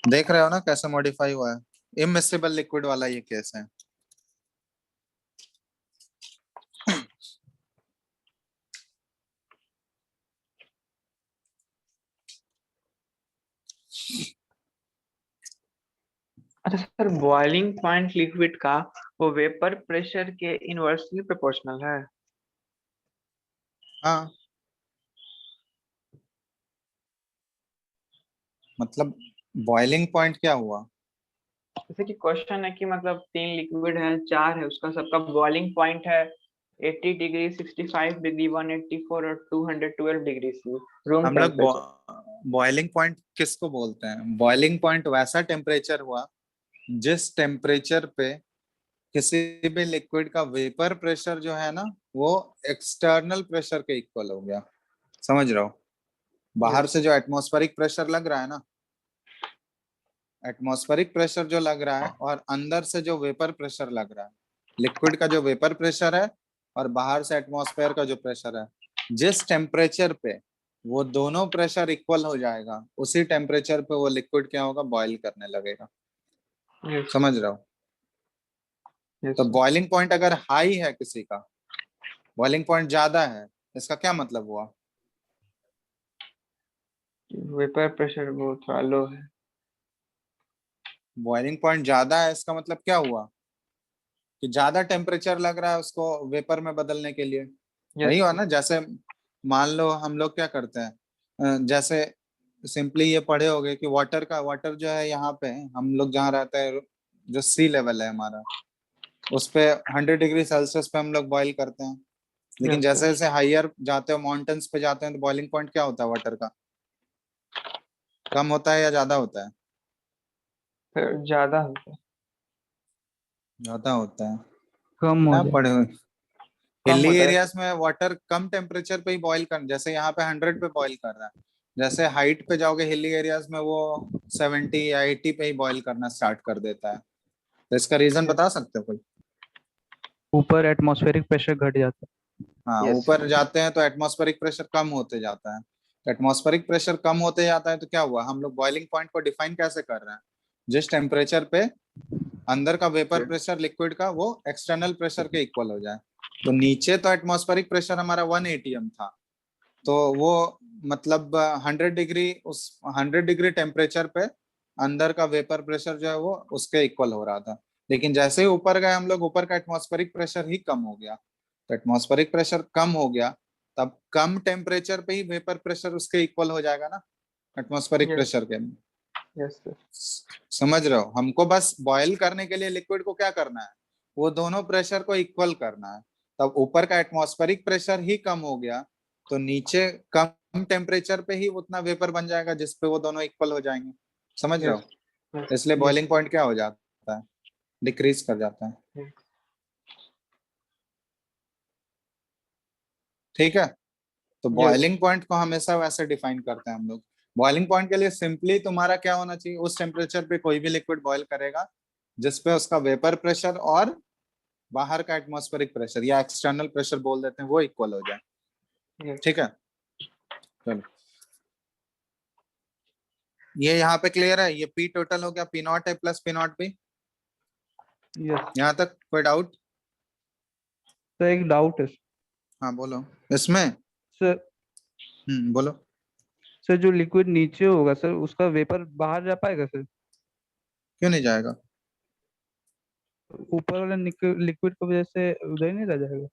देख रहे हो ना कैसे मॉडिफाई हुआ है। इमिसिबल लिक्विड वाला ये केस है। अच्छा सर, बॉइलिंग पॉइंट लिक्विड का वो वेपर प्रेशर के इनवर्सली प्रोपोर्शनल है। हाँ, मतलब बॉइलिंग पॉइंट क्या हुआ, जैसे कि क्वेश्चन है कि मतलब 3 लिक्विड है, 4 है, उसका सबका बॉइलिंग पॉइंट है 80 डिग्री, 65 डिग्री, 184 और 212 डिग्री सी रूम हम लोग टेम्परेचर। बॉइलिंग पॉइंट किसको बोलते हैं? बॉइलिंग पॉइंट वैसा टेम्परेचर हुआ जिस टेम्परेचर पे किसी भी लिक्विड का वेपर प्रेशर जो है ना वो एक्सटर्नल प्रेशर के इक्वल हो गया। समझ रहे हो? बाहर से जो एटमॉस्फेरिक प्रेशर लग रहा है ना, एटमॉस्फेरिक प्रेशर जो लग रहा है और अंदर से जो वेपर प्रेशर लग रहा है, लिक्विड का जो वेपर प्रेशर है और बाहर से एटमॉस्फेयर का जो प्रेशर है, जिस टेम्परेचर पे वो दोनों प्रेशर इक्वल हो जाएगा उसी टेम्परेचर पे वो लिक्विड क्या होगा, बॉईल करने लगेगा। यस समझ रहे हो? यस तो बॉइलिंग पॉइंट अगर हाई है किसी का, बॉइलिंग पॉइंट ज्यादा है, इसका क्या मतलब हुआ? वेपर प्रेशर वो थोड़ा लो है। बॉइलिंग पॉइंट ज्यादा है इसका मतलब क्या हुआ कि ज्यादा टेम्परेचर लग रहा है उसको वेपर में बदलने के लिए। वही यस हुआ ना, जैसे मान लो हम लोग क्या करते हैं, जैसे सिंपली ये पढ़े होगे कि वाटर जो है यहाँ पे हम लोग जहाँ रहते हैं, जो सी लेवल है हमारा, उस पे 100 डिग्री सेल्सियस पे हम लोग बॉईल करते हैं। लेकिन यस जैसे सर, जैसे हाइयर जाते हो, माउंटेन्स पे जाते हैं, तो बॉइलिंग पॉइंट क्या होता है वाटर का? कम होता है या ज्यादा होता है? फिर ज्यादा होता है। ज्यादा होता है। कम हो क्या जाए। पढ़े हुए? कम हिली होता है। एरियाज में वाटर कम टेम्परेचर पे ही बॉईल कर, जैसे यहाँ पे 100 पे बॉईल कर रहा है, जैसे हाइट पे जाओगे हिली एरियाज में वो 70 या 80 पे ही बॉईल करना स्टार्ट कर देता है। तो इसका रीजन यस बता सकते हो कोई? ऊपर एटमॉस्फेरिक प्रेशर घट जाता हाँ, यस ऊपर जाते हैं तो एटमॉस्फेरिक प्रेशर कम होते जाता है। तो एटमॉस्फेरिक प्रेशर कम होते जाता है तो क्या हुआ, हम लोग बॉइलिंग पॉइंट को डिफाइन कैसे कर रहे हैं? जिस टेम्परेचर पे अंदर का वेपर है। प्रेशर लिक्विड का वो एक्सटर्नल प्रेशर के इक्वल हो जाए। तो नीचे तो एटमॉस्फेरिक प्रेशर हमारा 1 एटीएम था, तो वो मतलब 100 डिग्री, उस 100 डिग्री टेम्परेचर पे अंदर का वेपर प्रेशर जो है वो उसके इक्वल हो रहा था। लेकिन जैसे ही ऊपर गए हम लोग, ऊपर का एटमॉस्फेरिक प्रेशर ही कम हो गया। तो एटमॉस्फेरिक प्रेशर कम हो गया, तब कम टेम्परेचर पे ही वेपर प्रेशर उसके इक्वल हो जाएगा ना, एटमॉस्फेरिक यस प्रेशर के। Yes sir. समझ रहे हो? हमको बस बॉयल करने के लिए लिक्विड को क्या करना है, वो दोनों प्रेशर को इक्वल करना है। तब ऊपर का एटमॉस्फेरिक प्रेशर ही कम हो गया, तो नीचे कम टेम्परेचर पे ही उतना वेपर बन जाएगा जिसपे वो दोनों इक्वल हो जाएंगे। समझ रहे यस हो? यस इसलिए यस बॉइलिंग पॉइंट क्या हो जाता है, डिक्रीज कर जाता है। ठीक है, तो यस बॉइलिंग पॉइंट को हमेशा वैसे डिफाइन करते हैं हम लोग। बॉइलिंग पॉइंट के लिए सिंपली तुम्हारा क्या होना चाहिए, उस टेम्परेचर पे कोई भी लिक्विड बॉईल करेगा जिसपे उसका वेपर प्रेशर और बाहर का एटमॉस्फेरिक प्रेशर या एक्सटर्नल प्रेशर बोल देते हैं वो इक्वल हो जाए। यस ठीक है, चलो ये यहाँ पे क्लियर है। ये पी टोटल हो गया, पी नॉट है प्लस पी नॉट बी। है। यस। यहाँ तक कोई डाउट? सर एक डाउट है। हाँ बोलो इसमें। सर बोलो। सर जो लिक्विड नीचे होगा सर उसका वेपर बाहर जा पाएगा सर? क्यों नहीं जाएगा? ऊपर वाले लिक्विड की वजह से उधर ही नहीं रह जाएगा?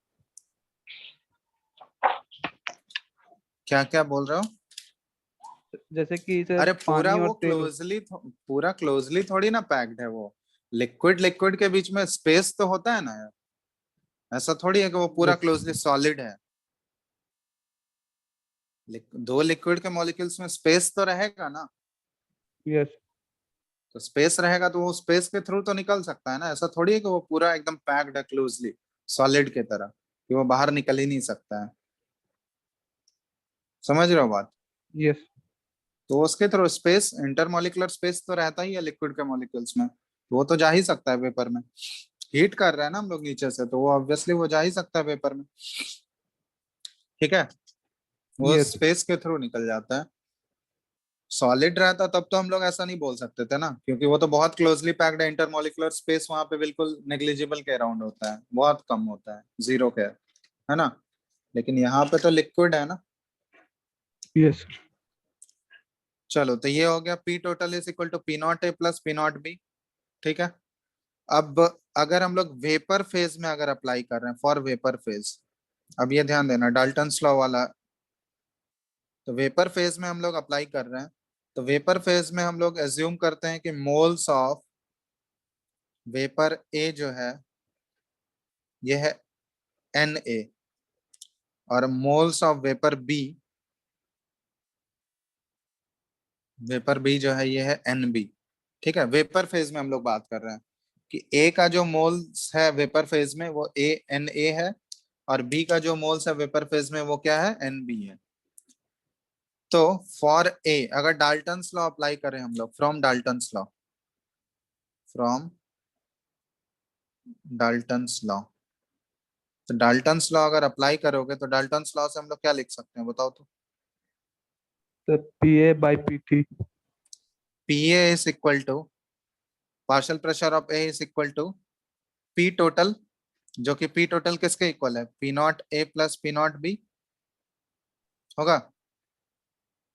क्या क्या बोल रहे हो? जैसे कि सर अरे पूरा पानी और वो तेल पूरा क्लोजली थोड़ी ना पैक्ड है वो। लिक्विड लिक्विड के बीच में स्पेस तो होता है ना यार, ऐसा थोड़ी है कि वो पूरा यस। क्लोजली सॉलिड है। दो लिक्विड के मॉलिक्यूल्स में स्पेस तो रहेगा ना। यस। तो स्पेस रहेगा तो वो स्पेस के थ्रू तो निकल सकता है ना, ऐसा थोड़ी है कि वो पूरा एकदम पैक्ड है क्लोजली सॉलिड के तरह कि वो बाहर निकल ही नहीं सकता है। समझ रहे हो बात? यस। तो उसके थ्रू स्पेस, इंटरमॉलिक्यूलर स्पेस तो रहता ही है लिक्विड के मॉलिक्यूल्स में, तो वो तो जा ही सकता है पेपर में। हीट कर रहा है ना हम लोग नीचे से, तो वो ऑब्वियसली वो जा ही सकता है वेपर में, ठीक है, वो यस स्पेस के थ्रू निकल जाता है। सॉलिड रहता तब तो हम लोग ऐसा नहीं बोल सकते थे ना, क्योंकि वो तो बहुत क्लोजली पैक्ड है, इंटरमोलिकुलर स्पेस वहां पे बिल्कुल नेग्लिजिबल के अराउंड होता है, बहुत कम होता है, जीरो के, है ना। लेकिन यहाँ पे तो लिक्विड है ना। यस चलो, तो ये हो गया P total is equal to P not A plus P not B, ठीक है। अब अगर हम लोग वेपर फेज में अगर अप्लाई कर रहे हैं फॉर वेपर फेज, अब ये ध्यान देना डाल्टन्स लॉ वाला, तो वेपर फेज में हम लोग अप्लाई कर रहे हैं, तो वेपर फेज में हम लोग एज्यूम करते हैं कि मोल्स ऑफ वेपर ए जो है ये है एन ए, और मोल्स ऑफ वेपर बी जो है ये है एन बी, ठीक है। वेपर फेज में हम लोग बात कर रहे हैं कि ए का जो मोल्स है वेपर फेज में वो ए एन ए है, और बी का जो मोल्स है वेपर फेज में वो क्या है, एन बी है। तो फॉर ए अगर डाल्टन्स लॉ अप्लाई करें हम लोग, फ्रॉम डाल्टन्स लॉ, तो डाल्टन्स लॉ अगर अप्लाई करोगे तो डाल्टन्स लॉ से हम लोग क्या लिख सकते हैं बताओ तो। Sir PA by PT। P A is equal to partial pressure of A is equal to P total, जो कि पी टोटल किसके इक्वल है, P not A plus P not B होगा,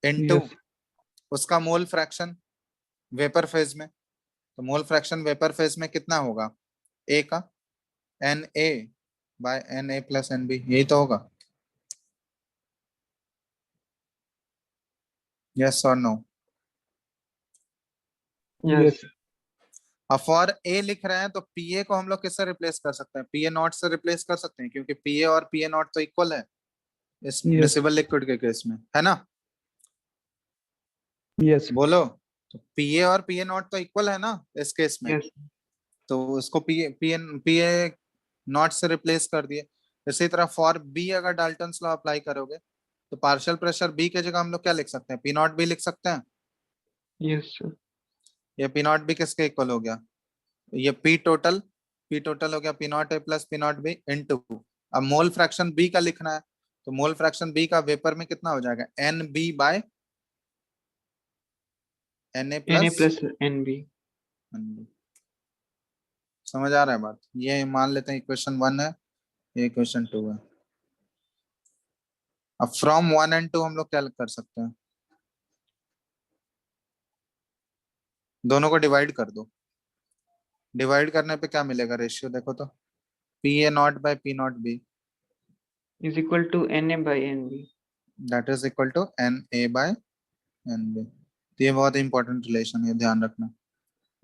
इनटू यस उसका मोल फ्रैक्शन वेपर फेज में, तो mole fraction vapour phase में कितना होगा, ए का N A by N A plus N B, यही तो होगा, यस और नो। yes यस अब फॉर ए लिख रहे हैं तो पी ए को हम लोग किससे रिप्लेस कर सकते हैं, पी ए नॉट से रिप्लेस कर सकते हैं, क्योंकि पी ए और पी ए नॉट तो इक्वल है इस यस मिसिबल लिक्विड के केस में, है ना। यस बोलो, तो पी ए और पी ए नॉट तो इक्वल है ना इस केस में, yes तो उसको पी ए नॉट से रिप्लेस कर दिए। इसी तरह फॉर बी अगर डाल्टन्स लॉ अप्लाई करोगे तो पार्शियल प्रेशर बी के जगह हम लोग क्या लिख सकते हैं, पी नॉट बी लिख सकते हैं। yes sir ये पी नॉट बी किसके इक्वल हो गया, ये पी टोटल हो गया P not A plus P not B into, अब मोल फ्रैक्शन बी का लिखना है, तो मोल फ्रैक्शन बी का वेपर में कितना हो जाएगा, N B by N A Na plus, plus NB समझ आ रहा है बात, ये मान लेते हैं इक्वेशन 1 है, ये इक्वेशन 2 है। अब फ्रॉम 1 एंड 2 हम लोग क्या कर सकते हैं, दोनों को डिवाइड कर दो, डिवाइड करने पे क्या मिलेगा रेशियो देखो तो, P A not by P not B is equal to Na by NB that is equal to N A by N B. तो ये बहुत इंपॉर्टेंट रिलेशन है, ध्यान रखना,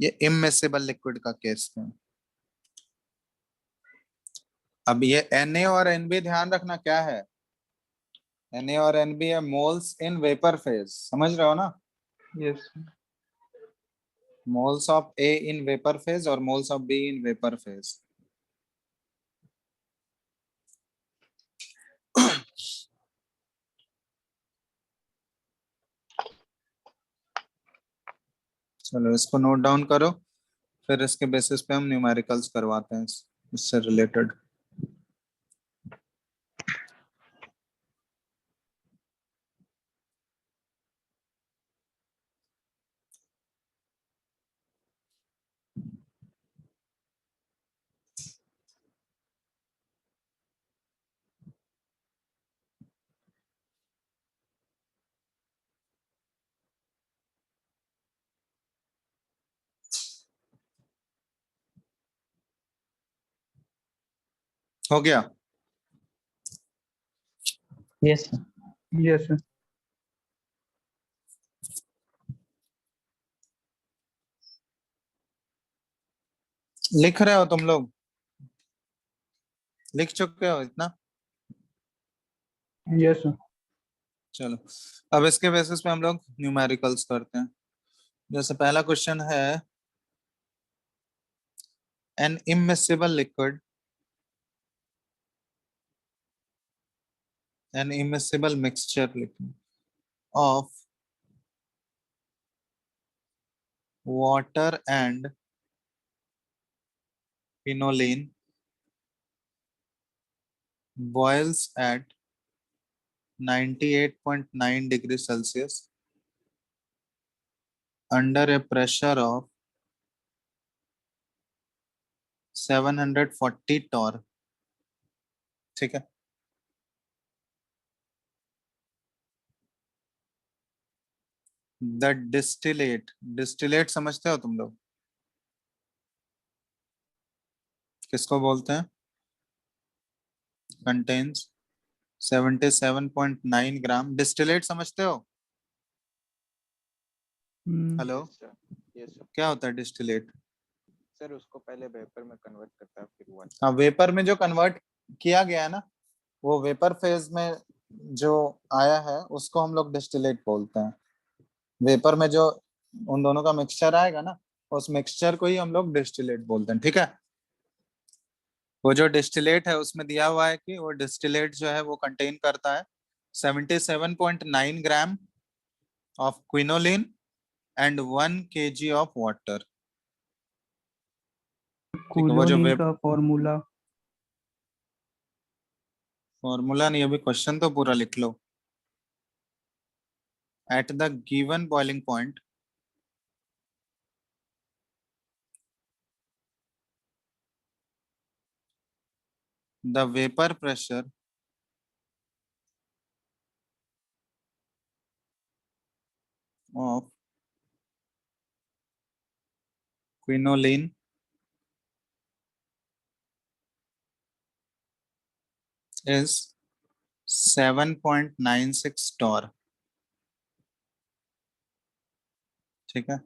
ये इमिसिबल लिक्विड का केस है। अब ये Na और Nb ध्यान रखना क्या है, Na और Nb है मोल्स इन वेपर फेज, समझ रहे हो ना, yes moles of A in vapour phase और moles of B in vapour phase. चलो इसको नोट डाउन करो, फिर इसके बेसिस पे हम न्यूमेरिकल्स करवाते हैं इससे रिलेटेड। हो गया, Yes, sir. यस लिख रहे हो तुम लोग, लिख चुके हो इतना। यस चलो, अब इसके बेसिस पे हम लोग न्यूमेरिकल्स करते हैं। जैसे पहला क्वेश्चन है, an immiscible liquid, an immiscible mixture liquid of water and quinoline boils at 98.9 degrees Celsius under a pressure of 740 torr. ठीक है, द डिस्टिलेट समझते हो तुम लोग, किसको बोलते हैं? कंटेन्स 77.9 ग्राम। डिस्टिलेट समझते हो? Hello, yes sir. क्या होता है डिस्टिलेट? सर उसको पहले वेपर में कन्वर्ट करता है फिर वाटर। हाँ, वेपर में जो कन्वर्ट किया गया है ना, वो वेपर फेज में जो आया है उसको हम लोग डिस्टिलेट बोलते हैं। वेपर में जो उन दोनों का मिक्सचर आएगा ना, उस मिक्सचर को ही हम लोग डिस्टिलेट बोलते हैं। ठीक है, वो जो डिस्टिलेट है उसमें दिया हुआ है कि वो डिस्टिलेट जो है वो कंटेन करता है 77.9 gram of quinoline and 1 kg of water. ठीक है, वो जो क्विनोलिन का फॉर्मूला। फॉर्मूला नहीं, अभी क्वेश्चन तो पूरा लिख लो। At the given boiling point the vapor pressure of quinoline is 7.96 torr। ठीक है,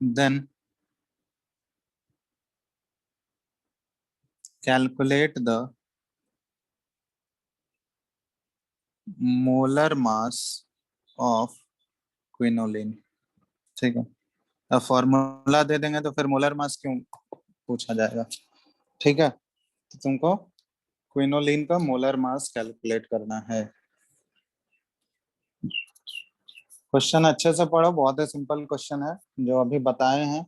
then calculate the molar mass of quinoline। ठीक है, अब फॉर्मूला दे देंगे तो फिर मोलर मास क्यों पूछा जाएगा? ठीक है, तो तुमको क्विनोलिन का मोलर मास कैलकुलेट करना है। क्वेश्चन अच्छे से पढ़ो, बहुत ही सिंपल क्वेश्चन है, जो अभी बताए हैं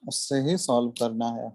उससे ही सॉल्व करना है।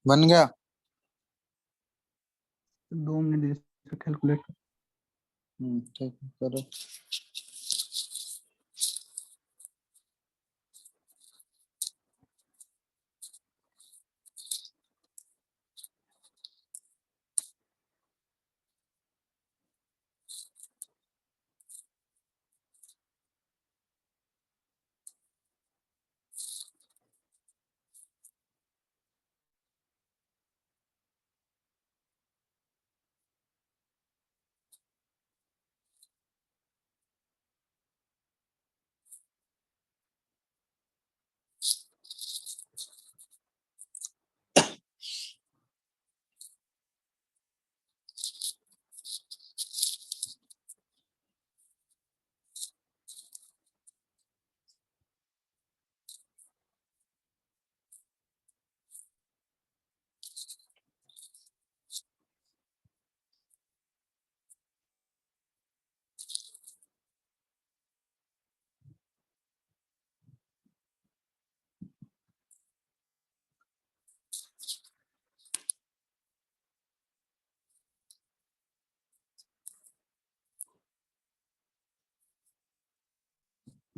बन गया? 2 मिनट कैलकुलेट। ठीक है, करो।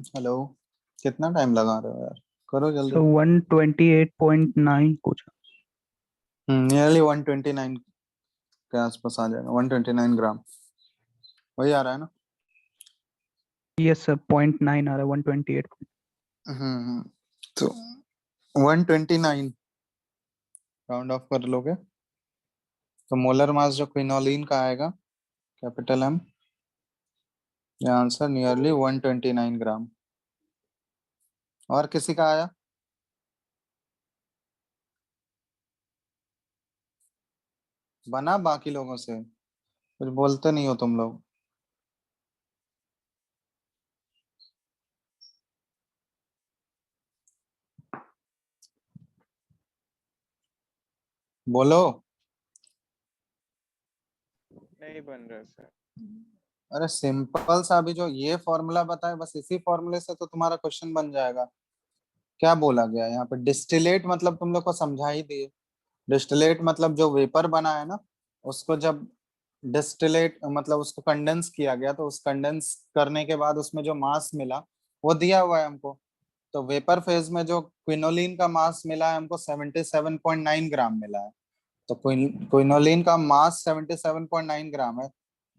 हेलो, कितना टाइम लगा रहे हो यार, करो जल्दी। सर 128.9 कुछ। नियरली 129 के आसपास आ जाएगा, 129 ग्राम वही आ रहा है ना? यस सर 0.9 आ रहा है 128। तो 129 राउंड ऑफ कर लोगे तो मोलर मास जो क्विनोलिन का आएगा, कैपिटल एम, ये आंसर नियरली 129 ग्राम। और किसी का आया? बना बाकी लोगों से, कुछ बोलते नहीं हो तुम लोग। बोलो। नहीं बन रहा सर। अरे सिंपल सा, अभी जो ये फॉर्मूला बताए बस इसी फॉर्मूले से तो तुम्हारा क्वेश्चन बन जाएगा। क्या बोला गया यहाँ पे? डिस्टिलेट मतलब तुम लोग को समझा ही दिए। डिस्टिलेट मतलब जो वेपर बना है ना, उसको जब डिस्टिलेट मतलब उसको कंडेंस किया गया, तो उस कंडेंस करने के बाद उसमें जो मास मिला वो दिया हुआ है हमको। तो वेपर फेज में जो क्विनोलिन का मास मिला है हमको 77.9 ग्राम मिला है। तो क्विनोलिन का मास 77.9 ग्राम है।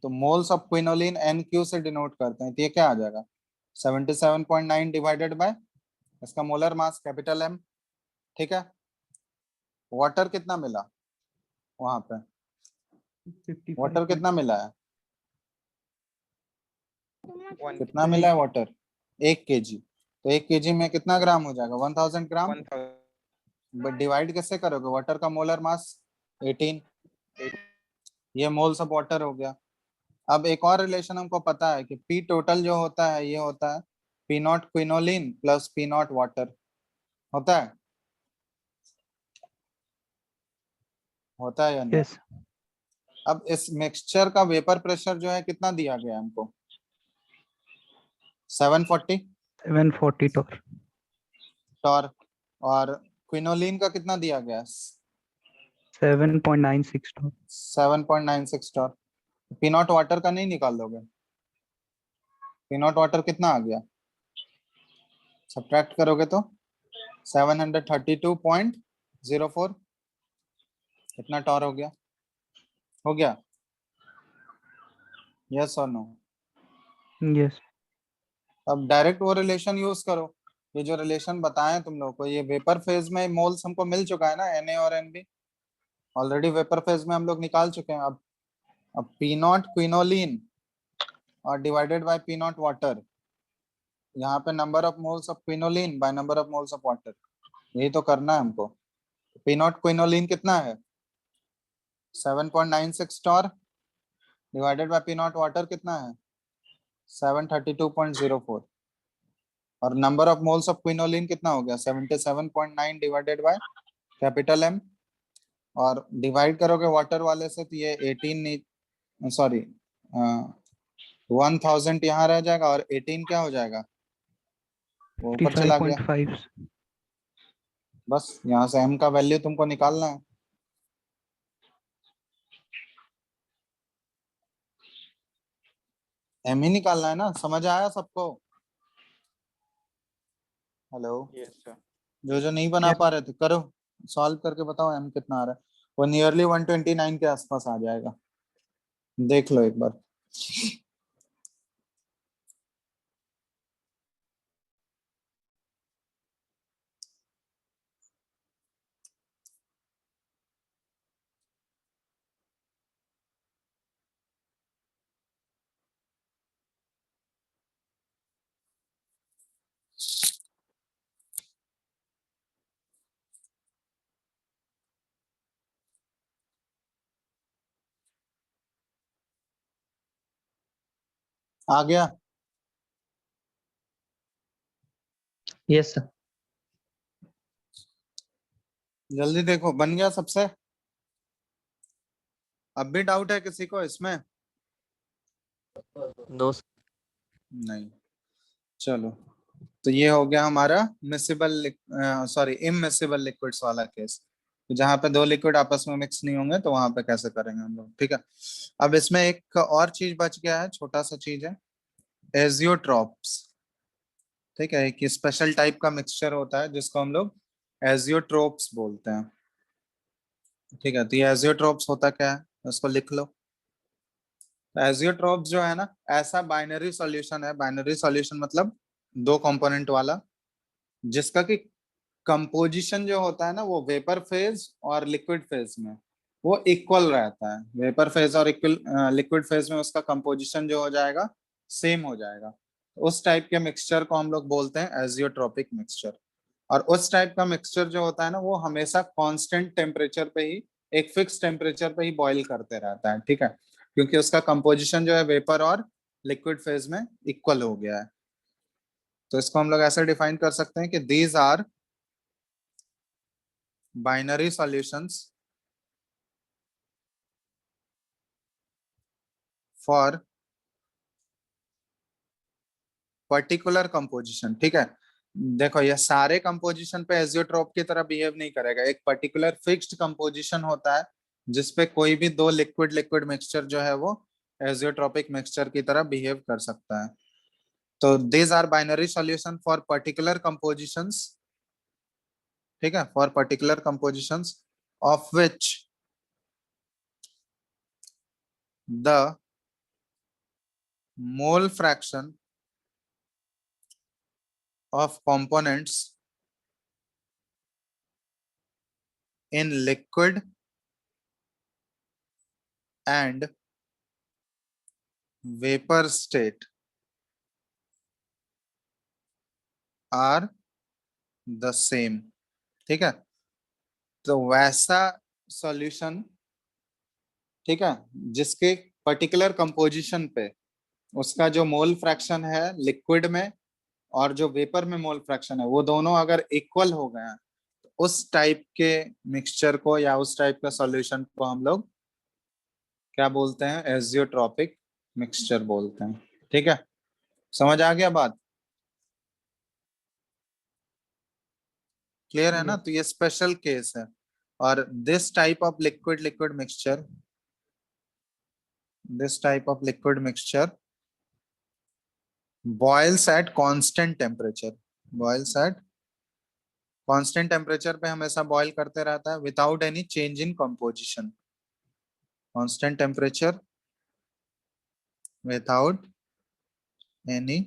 तो मोल्स ऑफ क्विनोलिन NQ से डिनोट करते हैं, तो ये क्या आ जाएगा? 77.9 डिवाइडेड बाय इसका मोलर मास कैपिटल M। ठीक है। वाटर कितना मिला वहां पे? वाटर 55 कितना मिला है? कितना मिला है 1 वाटर? 1 kg। तो 1 kg में कितना ग्राम हो जाएगा? 1000 ग्राम। 1000 बट डिवाइड कैसे करोगे? वाटर का मोलर मास 18, ये मोल्स ऑफ वाटर हो गया। अब एक और रिलेशन हमको पता है कि पी टोटल जो होता है ये होता है P not quinoline plus P not water. होता है? होता है या नहीं? यस अब इस मिक्सचर का वेपर प्रेशर जो है कितना दिया गया है हमको? 740 740 टॉर। टॉर। और क्विनोलिन का कितना दिया गया है? 7.96 torr. 7.96 torr. P not water का नहीं निकाल दोगे? पी नॉट वाटर कितना आ गया? सब्ट्रैक्ट करोगे तो 732.04 कितना टॉर हो गया? हो गया? यस और नो? यस अब डायरेक्ट वो रिलेशन यूज करो, ये जो रिलेशन बताएं तुम लोग को, ये वेपर फेज में मोल्स हमको मिल चुका है ना, Na और Nb ऑलरेडी वेपर फेज में हम लोग निकाल चुके हैं। अब पी नॉट क्विनोलिन और divided by P not water, यहाँ पे number of moles of quinoline by number of moles of water, यही तो करना है हमको। पी नॉट क्विनोलिन कितना है? 7.96 torr divided by P not water कितना है? 732.04। और number of moles of quinoline कितना हो गया? 77.9 डिवाइडेड बाय कैपिटल M। और डिवाइड करोगे वाटर वाले से तो ये 18, सॉरी 1000 यहाँ रह जाएगा और 18 क्या हो जाएगा? वो ऊपर चला गया। 55.5। बस यहाँ से M का वैल्यू तुमको निकालना है। एम ही निकालना है ना, समझ आया सबको? Hello, yes sir. जो नहीं बना Yes. पा रहे थे करो, सॉल्व करके बताओ एम कितना आ रहा है। वो नियरली 129 के आसपास आ जाएगा, देख लो एक बार। आ गया? Yes, sir. जल्दी देखो, बन गया सबसे? अब भी डाउट है किसी को इसमें? नो नहीं, चलो। तो ये हो गया हमारा मिसिबल, सॉरी इमिसिबल लिक्विड्स वाला केस, जहां पे दो लिक्विड आपस में मिक्स नहीं होंगे, तो वहां पे कैसे करेंगे हम लोग, ठीक है। अब इसमें एक और चीज बच गया है, छोटा सा चीज है, एजियोट्रॉप्स। ठीक है, एक स्पेशल टाइप का मिक्सचर होता है जिसको हम लोग एजियोट्रोप्स बोलते हैं। ठीक है, तो ये एजियोट्रोप्स होता क्या है, उसको लिख लो। एजियोट्रोप्स जो है ना, ऐसा बाइनरी सॉल्यूशन है, बाइनरी सॉल्यूशन मतलब दो कंपोनेंट वाला, जिसका कि कंपोजिशन जो होता है ना, वो वेपर फेज और लिक्विड फेज में वो इक्वल रहता है। वेपर फेज और इक्वल लिक्विड फेज में उसका कंपोजिशन जो हो जाएगा, सेम हो जाएगा। उस टाइप के मिक्सचर को हम लोग बोलते हैं एजियोट्रोपिक मिक्सचर। और उस टाइप का मिक्सचर जो होता है ना, वो हमेशा कांस्टेंट टेम्परेचर पे ही, एक फिक्स टेम्परेचर पे ही बॉईल करते रहता है, ठीक है, क्योंकि उसका कंपोजिशन जो है वेपर और लिक्विड फेज में इक्वल हो गया है। तो इसको हम लोग ऐसे डिफाइन कर सकते हैं कि these are binary solutions for particular composition. ठीक है, देखो ये सारे कंपोजिशन पे एजियोट्रोप की तरह बिहेव नहीं करेगा, एक पर्टिकुलर फिक्स्ड कंपोजिशन होता है जिसपे कोई भी दो लिक्विड लिक्विड मिक्सचर जो है वो एजियोट्रोपिक मिक्सचर की तरह बिहेव कर सकता है। तो these are binary solution for particular compositions, ठीक है, for particular compositions of which the mole fraction of components in liquid and vapor state are the same। ठीक है, तो वैसा सॉल्यूशन, ठीक है, जिसके पर्टिकुलर कंपोजिशन पे उसका जो मोल फ्रैक्शन है लिक्विड में और जो वेपर में मोल फ्रैक्शन है, वो दोनों अगर इक्वल हो गए हैं, तो उस टाइप के मिक्सचर को या उस टाइप का सॉल्यूशन को हम लोग क्या बोलते हैं, एजियोट्रॉपिक मिक्सचर बोलते हैं। ठीक है, समझ आ गया बात? क्लियर है ना? तो ये स्पेशल केस है। और this type of liquid liquid mixture, this type of liquid mixture boils at constant temperature, boils at constant temperature पे हमेशा बॉईल करते रहता है without any change in composition, constant temperature without any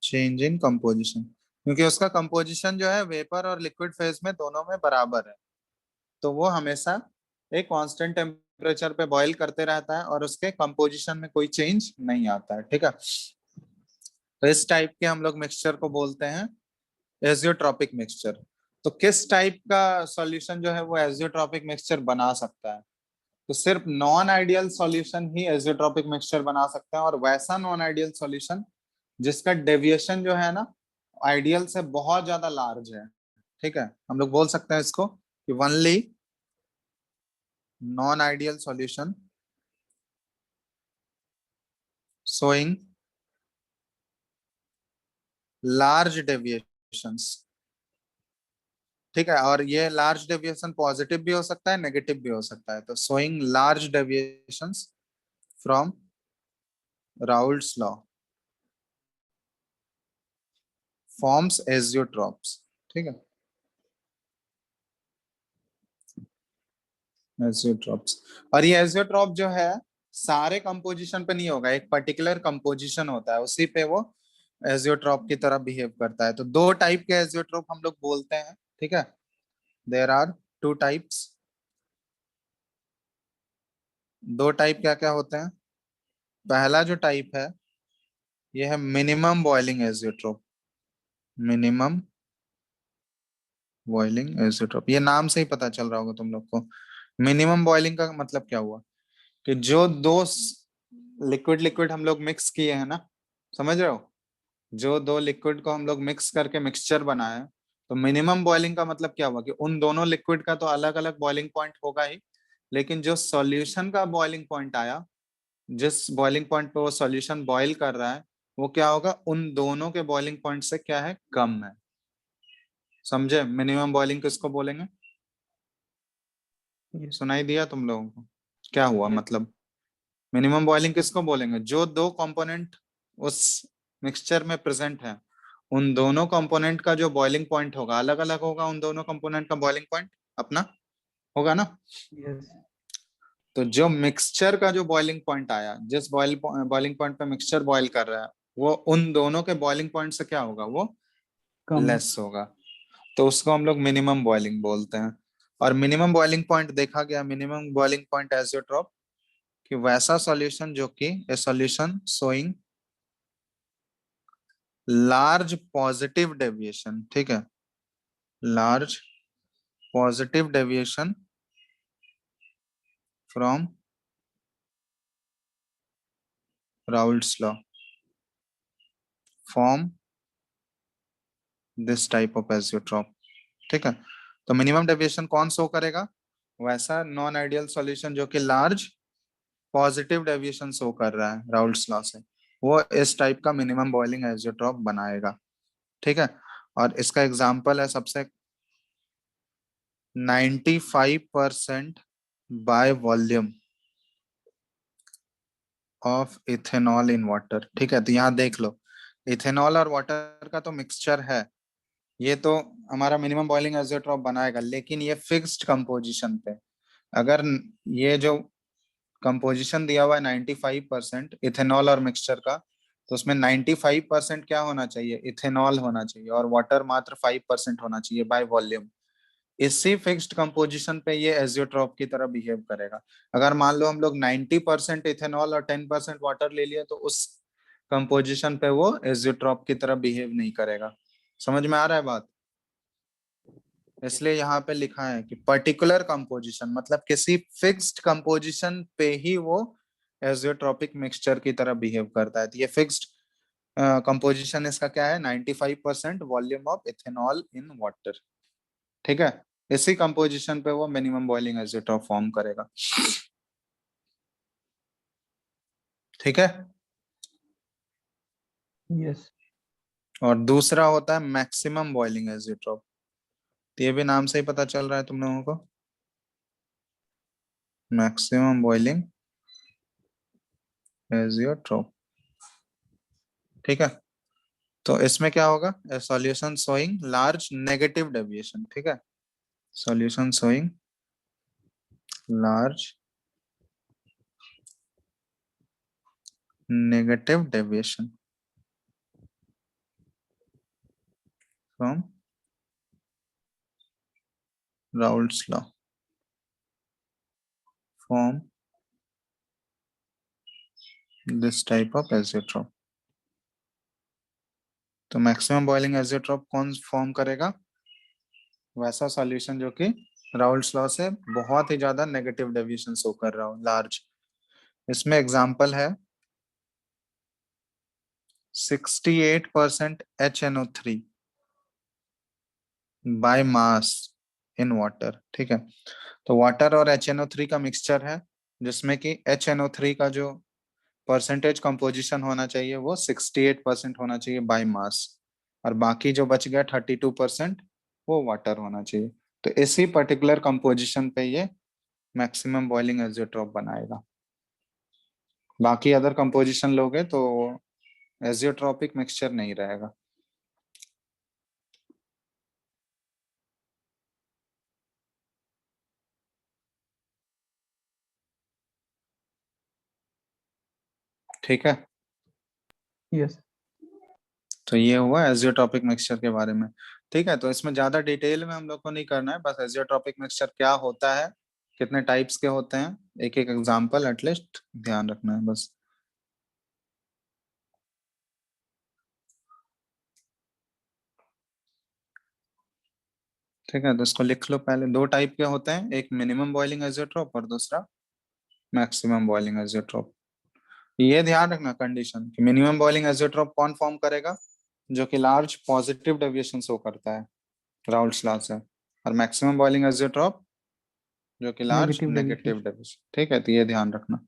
change in composition, क्योंकि उसका composition जो है vapour और लिक्विड फेज में दोनों में बराबर है, तो वो हमेशा एक कांस्टेंट टेम्परेचर पे बॉईल करते रहता है और उसके कंपोजिशन में कोई चेंज नहीं आता है। ठीक है, तो इस टाइप के हम लोग मिक्सचर को बोलते हैं एजियोट्रॉपिक मिक्सचर। तो किस टाइप का सॉल्यूशन जो है वो एजियोट्रॉपिक मिक्सचर बना सकता है? तो सिर्फ नॉन आइडियल सॉल्यूशन ही एजियोट्रॉपिक मिक्सचर बना सकते हैं, और वैसा नॉन आइडियल सॉल्यूशन जिसका डेविएशन जो है ना आइडियल से बहुत ज्यादा लार्ज है। ठीक है, हम लोग बोल सकते हैं इसको कि only non-ideal solution showing large deviations। ठीक है, और ये लार्ज डेविएशन पॉजिटिव भी हो सकता है, नेगेटिव भी हो सकता है। तो showing large deviations from Raoult's law forms azeotropes. ठीक है, एजियोट्रॉप्स। और ये एजियोट्रॉप जो है सारे कंपोजिशन पे नहीं होगा, एक पर्टिकुलर कंपोजिशन होता है उसी पे वो एजियोट्रॉप की तरह बिहेव करता है। तो दो टाइप के एजियोट्रॉप हम लोग बोलते हैं। ठीक है, देयर आर टू टाइप्स। दो टाइप क्या क्या होते हैं? पहला जो टाइप है ये है minimum boiling azeotrope. Minimum boiling azeotrope, ये नाम से ही पता चल रहा होगा तुम लोग को। मिनिमम बॉइलिंग का मतलब क्या हुआ कि जो दो लिक्विड लिक्विड हम लोग मिक्स किए हैं ना, समझ रहे हो, जो दो लिक्विड को हम लोग मिक्स करके मिक्सचर बनाए, तो मिनिमम बॉइलिंग का मतलब क्या हुआ कि उन दोनों लिक्विड का तो अलग अलग बॉइलिंग पॉइंट होगा ही, लेकिन जो सॉल्यूशन का बॉइलिंग पॉइंट आया, जिस बॉइलिंग पॉइंट पे वो सॉल्यूशन बॉइल कर रहा है, वो क्या होगा, उन दोनों के बॉइलिंग पॉइंट से क्या है, कम है। समझे मिनिमम बॉइलिंग किसको बोलेंगे? सुनाई दिया तुम लोगों को क्या हुआ मतलब? मिनिमम बॉइलिंग किसको बोलेंगे? जो दो कंपोनेंट उस मिक्सचर में प्रेजेंट है, उन दोनों कंपोनेंट का जो बॉइलिंग पॉइंट होगा अलग अलग होगा, उन दोनों कंपोनेंट का बॉइलिंग पॉइंट अपना होगा ना। यस तो जो मिक्सचर का जो बॉइलिंग पॉइंट आया, जिस बॉइलिंग पॉइंट पे मिक्सचर बॉइल कर रहा है, वो उन दोनों के बॉइलिंग पॉइंट से क्या होगा, वो कम। लेस होगा। तो उसको हम लोग मिनिमम बॉइलिंग बोलते हैं। और मिनिमम बॉइलिंग पॉइंट देखा गया, मिनिमम बॉइलिंग पॉइंट एजियोट्रॉप कि वैसा सॉल्यूशन जो कि ए solution showing large positive deviation. ठीक है, large positive deviation from Raoult's law form this type of azeotrope. ठीक है, तो मिनिमम डेविएशन कौन शो करेगा? वैसा नॉन आइडियल सॉल्यूशन जो कि लार्ज पॉजिटिव डेविएशन शो कर रहा है राउल्ट्स लॉ से, वो इस टाइप का मिनिमम बॉइलिंग एजियोट्रॉप बनाएगा। ठीक है, और इसका एग्जांपल है सबसे 95% by volume of ethanol in water. ठीक है, तो यहाँ देख लो, इथेनॉल और वाटर का तो मिक्सचर है, ये तो हमारा मिनिमम बॉइलिंग एजियोट्रॉप बनाएगा, लेकिन ये फिक्स्ड कंपोजिशन पे। अगर ये जो कंपोजिशन दिया हुआ है 95% इथेनॉल और मिक्सचर का, तो उसमें 95% क्या होना चाहिए, इथेनॉल होना चाहिए, और वाटर मात्र 5% होना चाहिए बाय वॉल्यूम। इसी फिक्स्ड कंपोजिशन पे ये एजियोट्रॉप की तरह बिहेव करेगा। अगर मान लो हम लोग 90% इथेनॉल और 10% वाटर ले लिए, तो उस कंपोजिशन पे वो एजियोट्रॉप की तरह बिहेव नहीं करेगा। समझ में आ रहा है बात? इसलिए यहाँ पे लिखा है कि पर्टिकुलर कंपोजिशन मतलब किसी फिक्स्ड कंपोजिशन पे ही वो एजियोट्रॉपिक मिक्सचर की तरह बिहेव करता है। तो ये फिक्स्ड कंपोजिशन इसका क्या है, 95% volume of ethanol in water. ठीक है, इसी कंपोजिशन पे वो मिनिमम बॉइलिंग एजियोट्रॉप फॉर्म करेगा। ठीक है, यस और दूसरा होता है मैक्सिमम बॉइलिंग एजियोट्रॉप। तो ये भी नाम से ही पता चल रहा है तुम लोगों को, मैक्सिमम बॉइलिंग एजियोट्रॉप। ठीक है, तो इसमें क्या होगा, solution showing large negative deviation. ठीक है, solution showing large negative deviation from Raoult's law form this type of azeotrope. तो मैक्सिमम बॉइलिंग एजियोट्रॉप कौन फॉर्म करेगा? वैसा सॉल्यूशन जो कि राउल्ट्स लॉ से बहुत ही ज्यादा नेगेटिव डेविएशन शो कर रहा हो, लार्ज। इसमें एग्जांपल है 68% HNO3 by mass in water. ठीक है, तो वाटर और HNO3 का मिक्सचर है, जिसमें कि HNO3 का जो परसेंटेज कंपोजिशन होना चाहिए वो 68% होना चाहिए बाय मास, और बाकी जो बच गया 32% वो वाटर होना चाहिए। तो इसी पर्टिकुलर कंपोजिशन पे ये मैक्सिमम बॉइलिंग एजियोट्रॉप बनाएगा। बाकी अदर कंपोजिशन लोगे तो एजियोट्रॉपिक मिक्सचर नहीं रहेगा। ठीक है, यस तो ये हुआ एजियोट्रॉपिक मिक्सचर के बारे में। ठीक है, तो इसमें ज्यादा डिटेल में हम लोग को नहीं करना है, बस एजियोट्रॉपिक मिक्सचर क्या होता है, कितने टाइप्स के होते हैं, एक एक एग्जांपल एटलीस्ट ध्यान रखना है बस। ठीक है, तो इसको लिख लो पहले। दो टाइप के होते हैं, एक मिनिमम बॉइलिंग एजियोट्रॉप और दूसरा मैक्सिमम बॉइलिंग एजियोट्रॉप। ये ध्यान रखना कंडीशन कि मिनिमम बॉइलिंग एजियोट्रॉप कौन फॉर्म करेगा, जो कि लार्ज पॉजिटिव डेविएशन शो करता है राउल्ट्स लॉ से, और मैक्सिमम बॉइलिंग एजियोट्रॉप जो कि large negative negative deviation. Deviation. ठीक है, तो ये ध्यान रखना।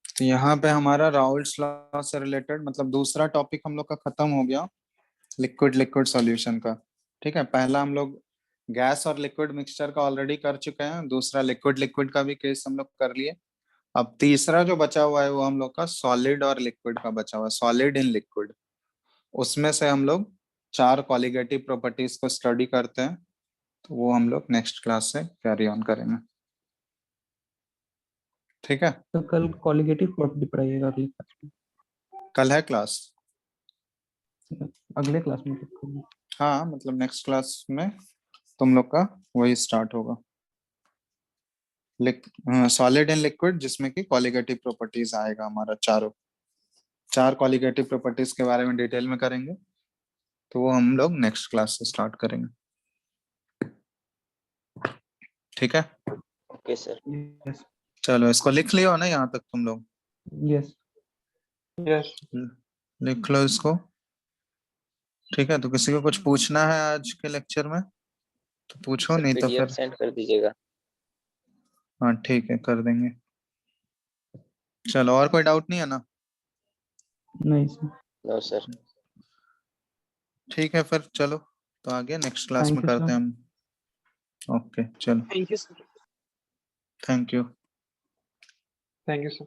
तो यहाँ पे हमारा राउल्ट्स लॉ से रिलेटेड मतलब दूसरा टॉपिक हम लोग का खत्म हो गया, लिक्विड लिक्विड सॉल्यूशन का। ठीक है, पहला हम लोग गैस और लिक्विड मिक्सचर का ऑलरेडी कर चुके हैं, दूसरा लिक्विड लिक्विड का भी केस हम लोग कर लिए। अब तीसरा जो बचा हुआ है वो हम लोग का सॉलिड और लिक्विड का बचा हुआ है, सॉलिड इन लिक्विड। उसमें से हम लोग 4 कॉलिगेटिव प्रॉपर्टीज को स्टडी करते हैं, तो वो हम लोग नेक्स्ट क्लास से कैरी ऑन करेंगे। ठीक है, तो कल कॉलिगेटिव प्रॉपर्टी पढ़ाइएगा अगली क्लास में। कल है क्लास? अगले क्लास में तो हाँ, मतलब नेक्स्ट क्लास में तुम लोग का वही स्टार्ट होगा, सॉलिड एंड लिक्विड, जिसमें कि कॉलिगेटिव प्रॉपर्टीज आएगा हमारा। 4 कॉलिगेटिव प्रॉपर्टीज के बारे में डिटेल में करेंगे, तो वो हम लोग नेक्स्ट क्लास से स्टार्ट करेंगे। ठीक है, ओके सर। यस चलो इसको लिख लियो ना यहाँ तक तुम लोग, यस यस लिख लो इसको। ठीक है, तो किसी को कुछ पूछना है आज के लेक्चर में तो पूछो, सर नहीं तो पीडीएफ फिर सेंड कर दीजिएगा। हाँ ठीक है, कर देंगे। चलो, और कोई डाउट नहीं है ना? नहीं सर। No sir. ठीक है, फिर चलो, तो आगे नेक्स्ट क्लास में थैंक यू करते हैं सर। हम। ओके, चलो, thank you sir. Thank you. Thank you sir.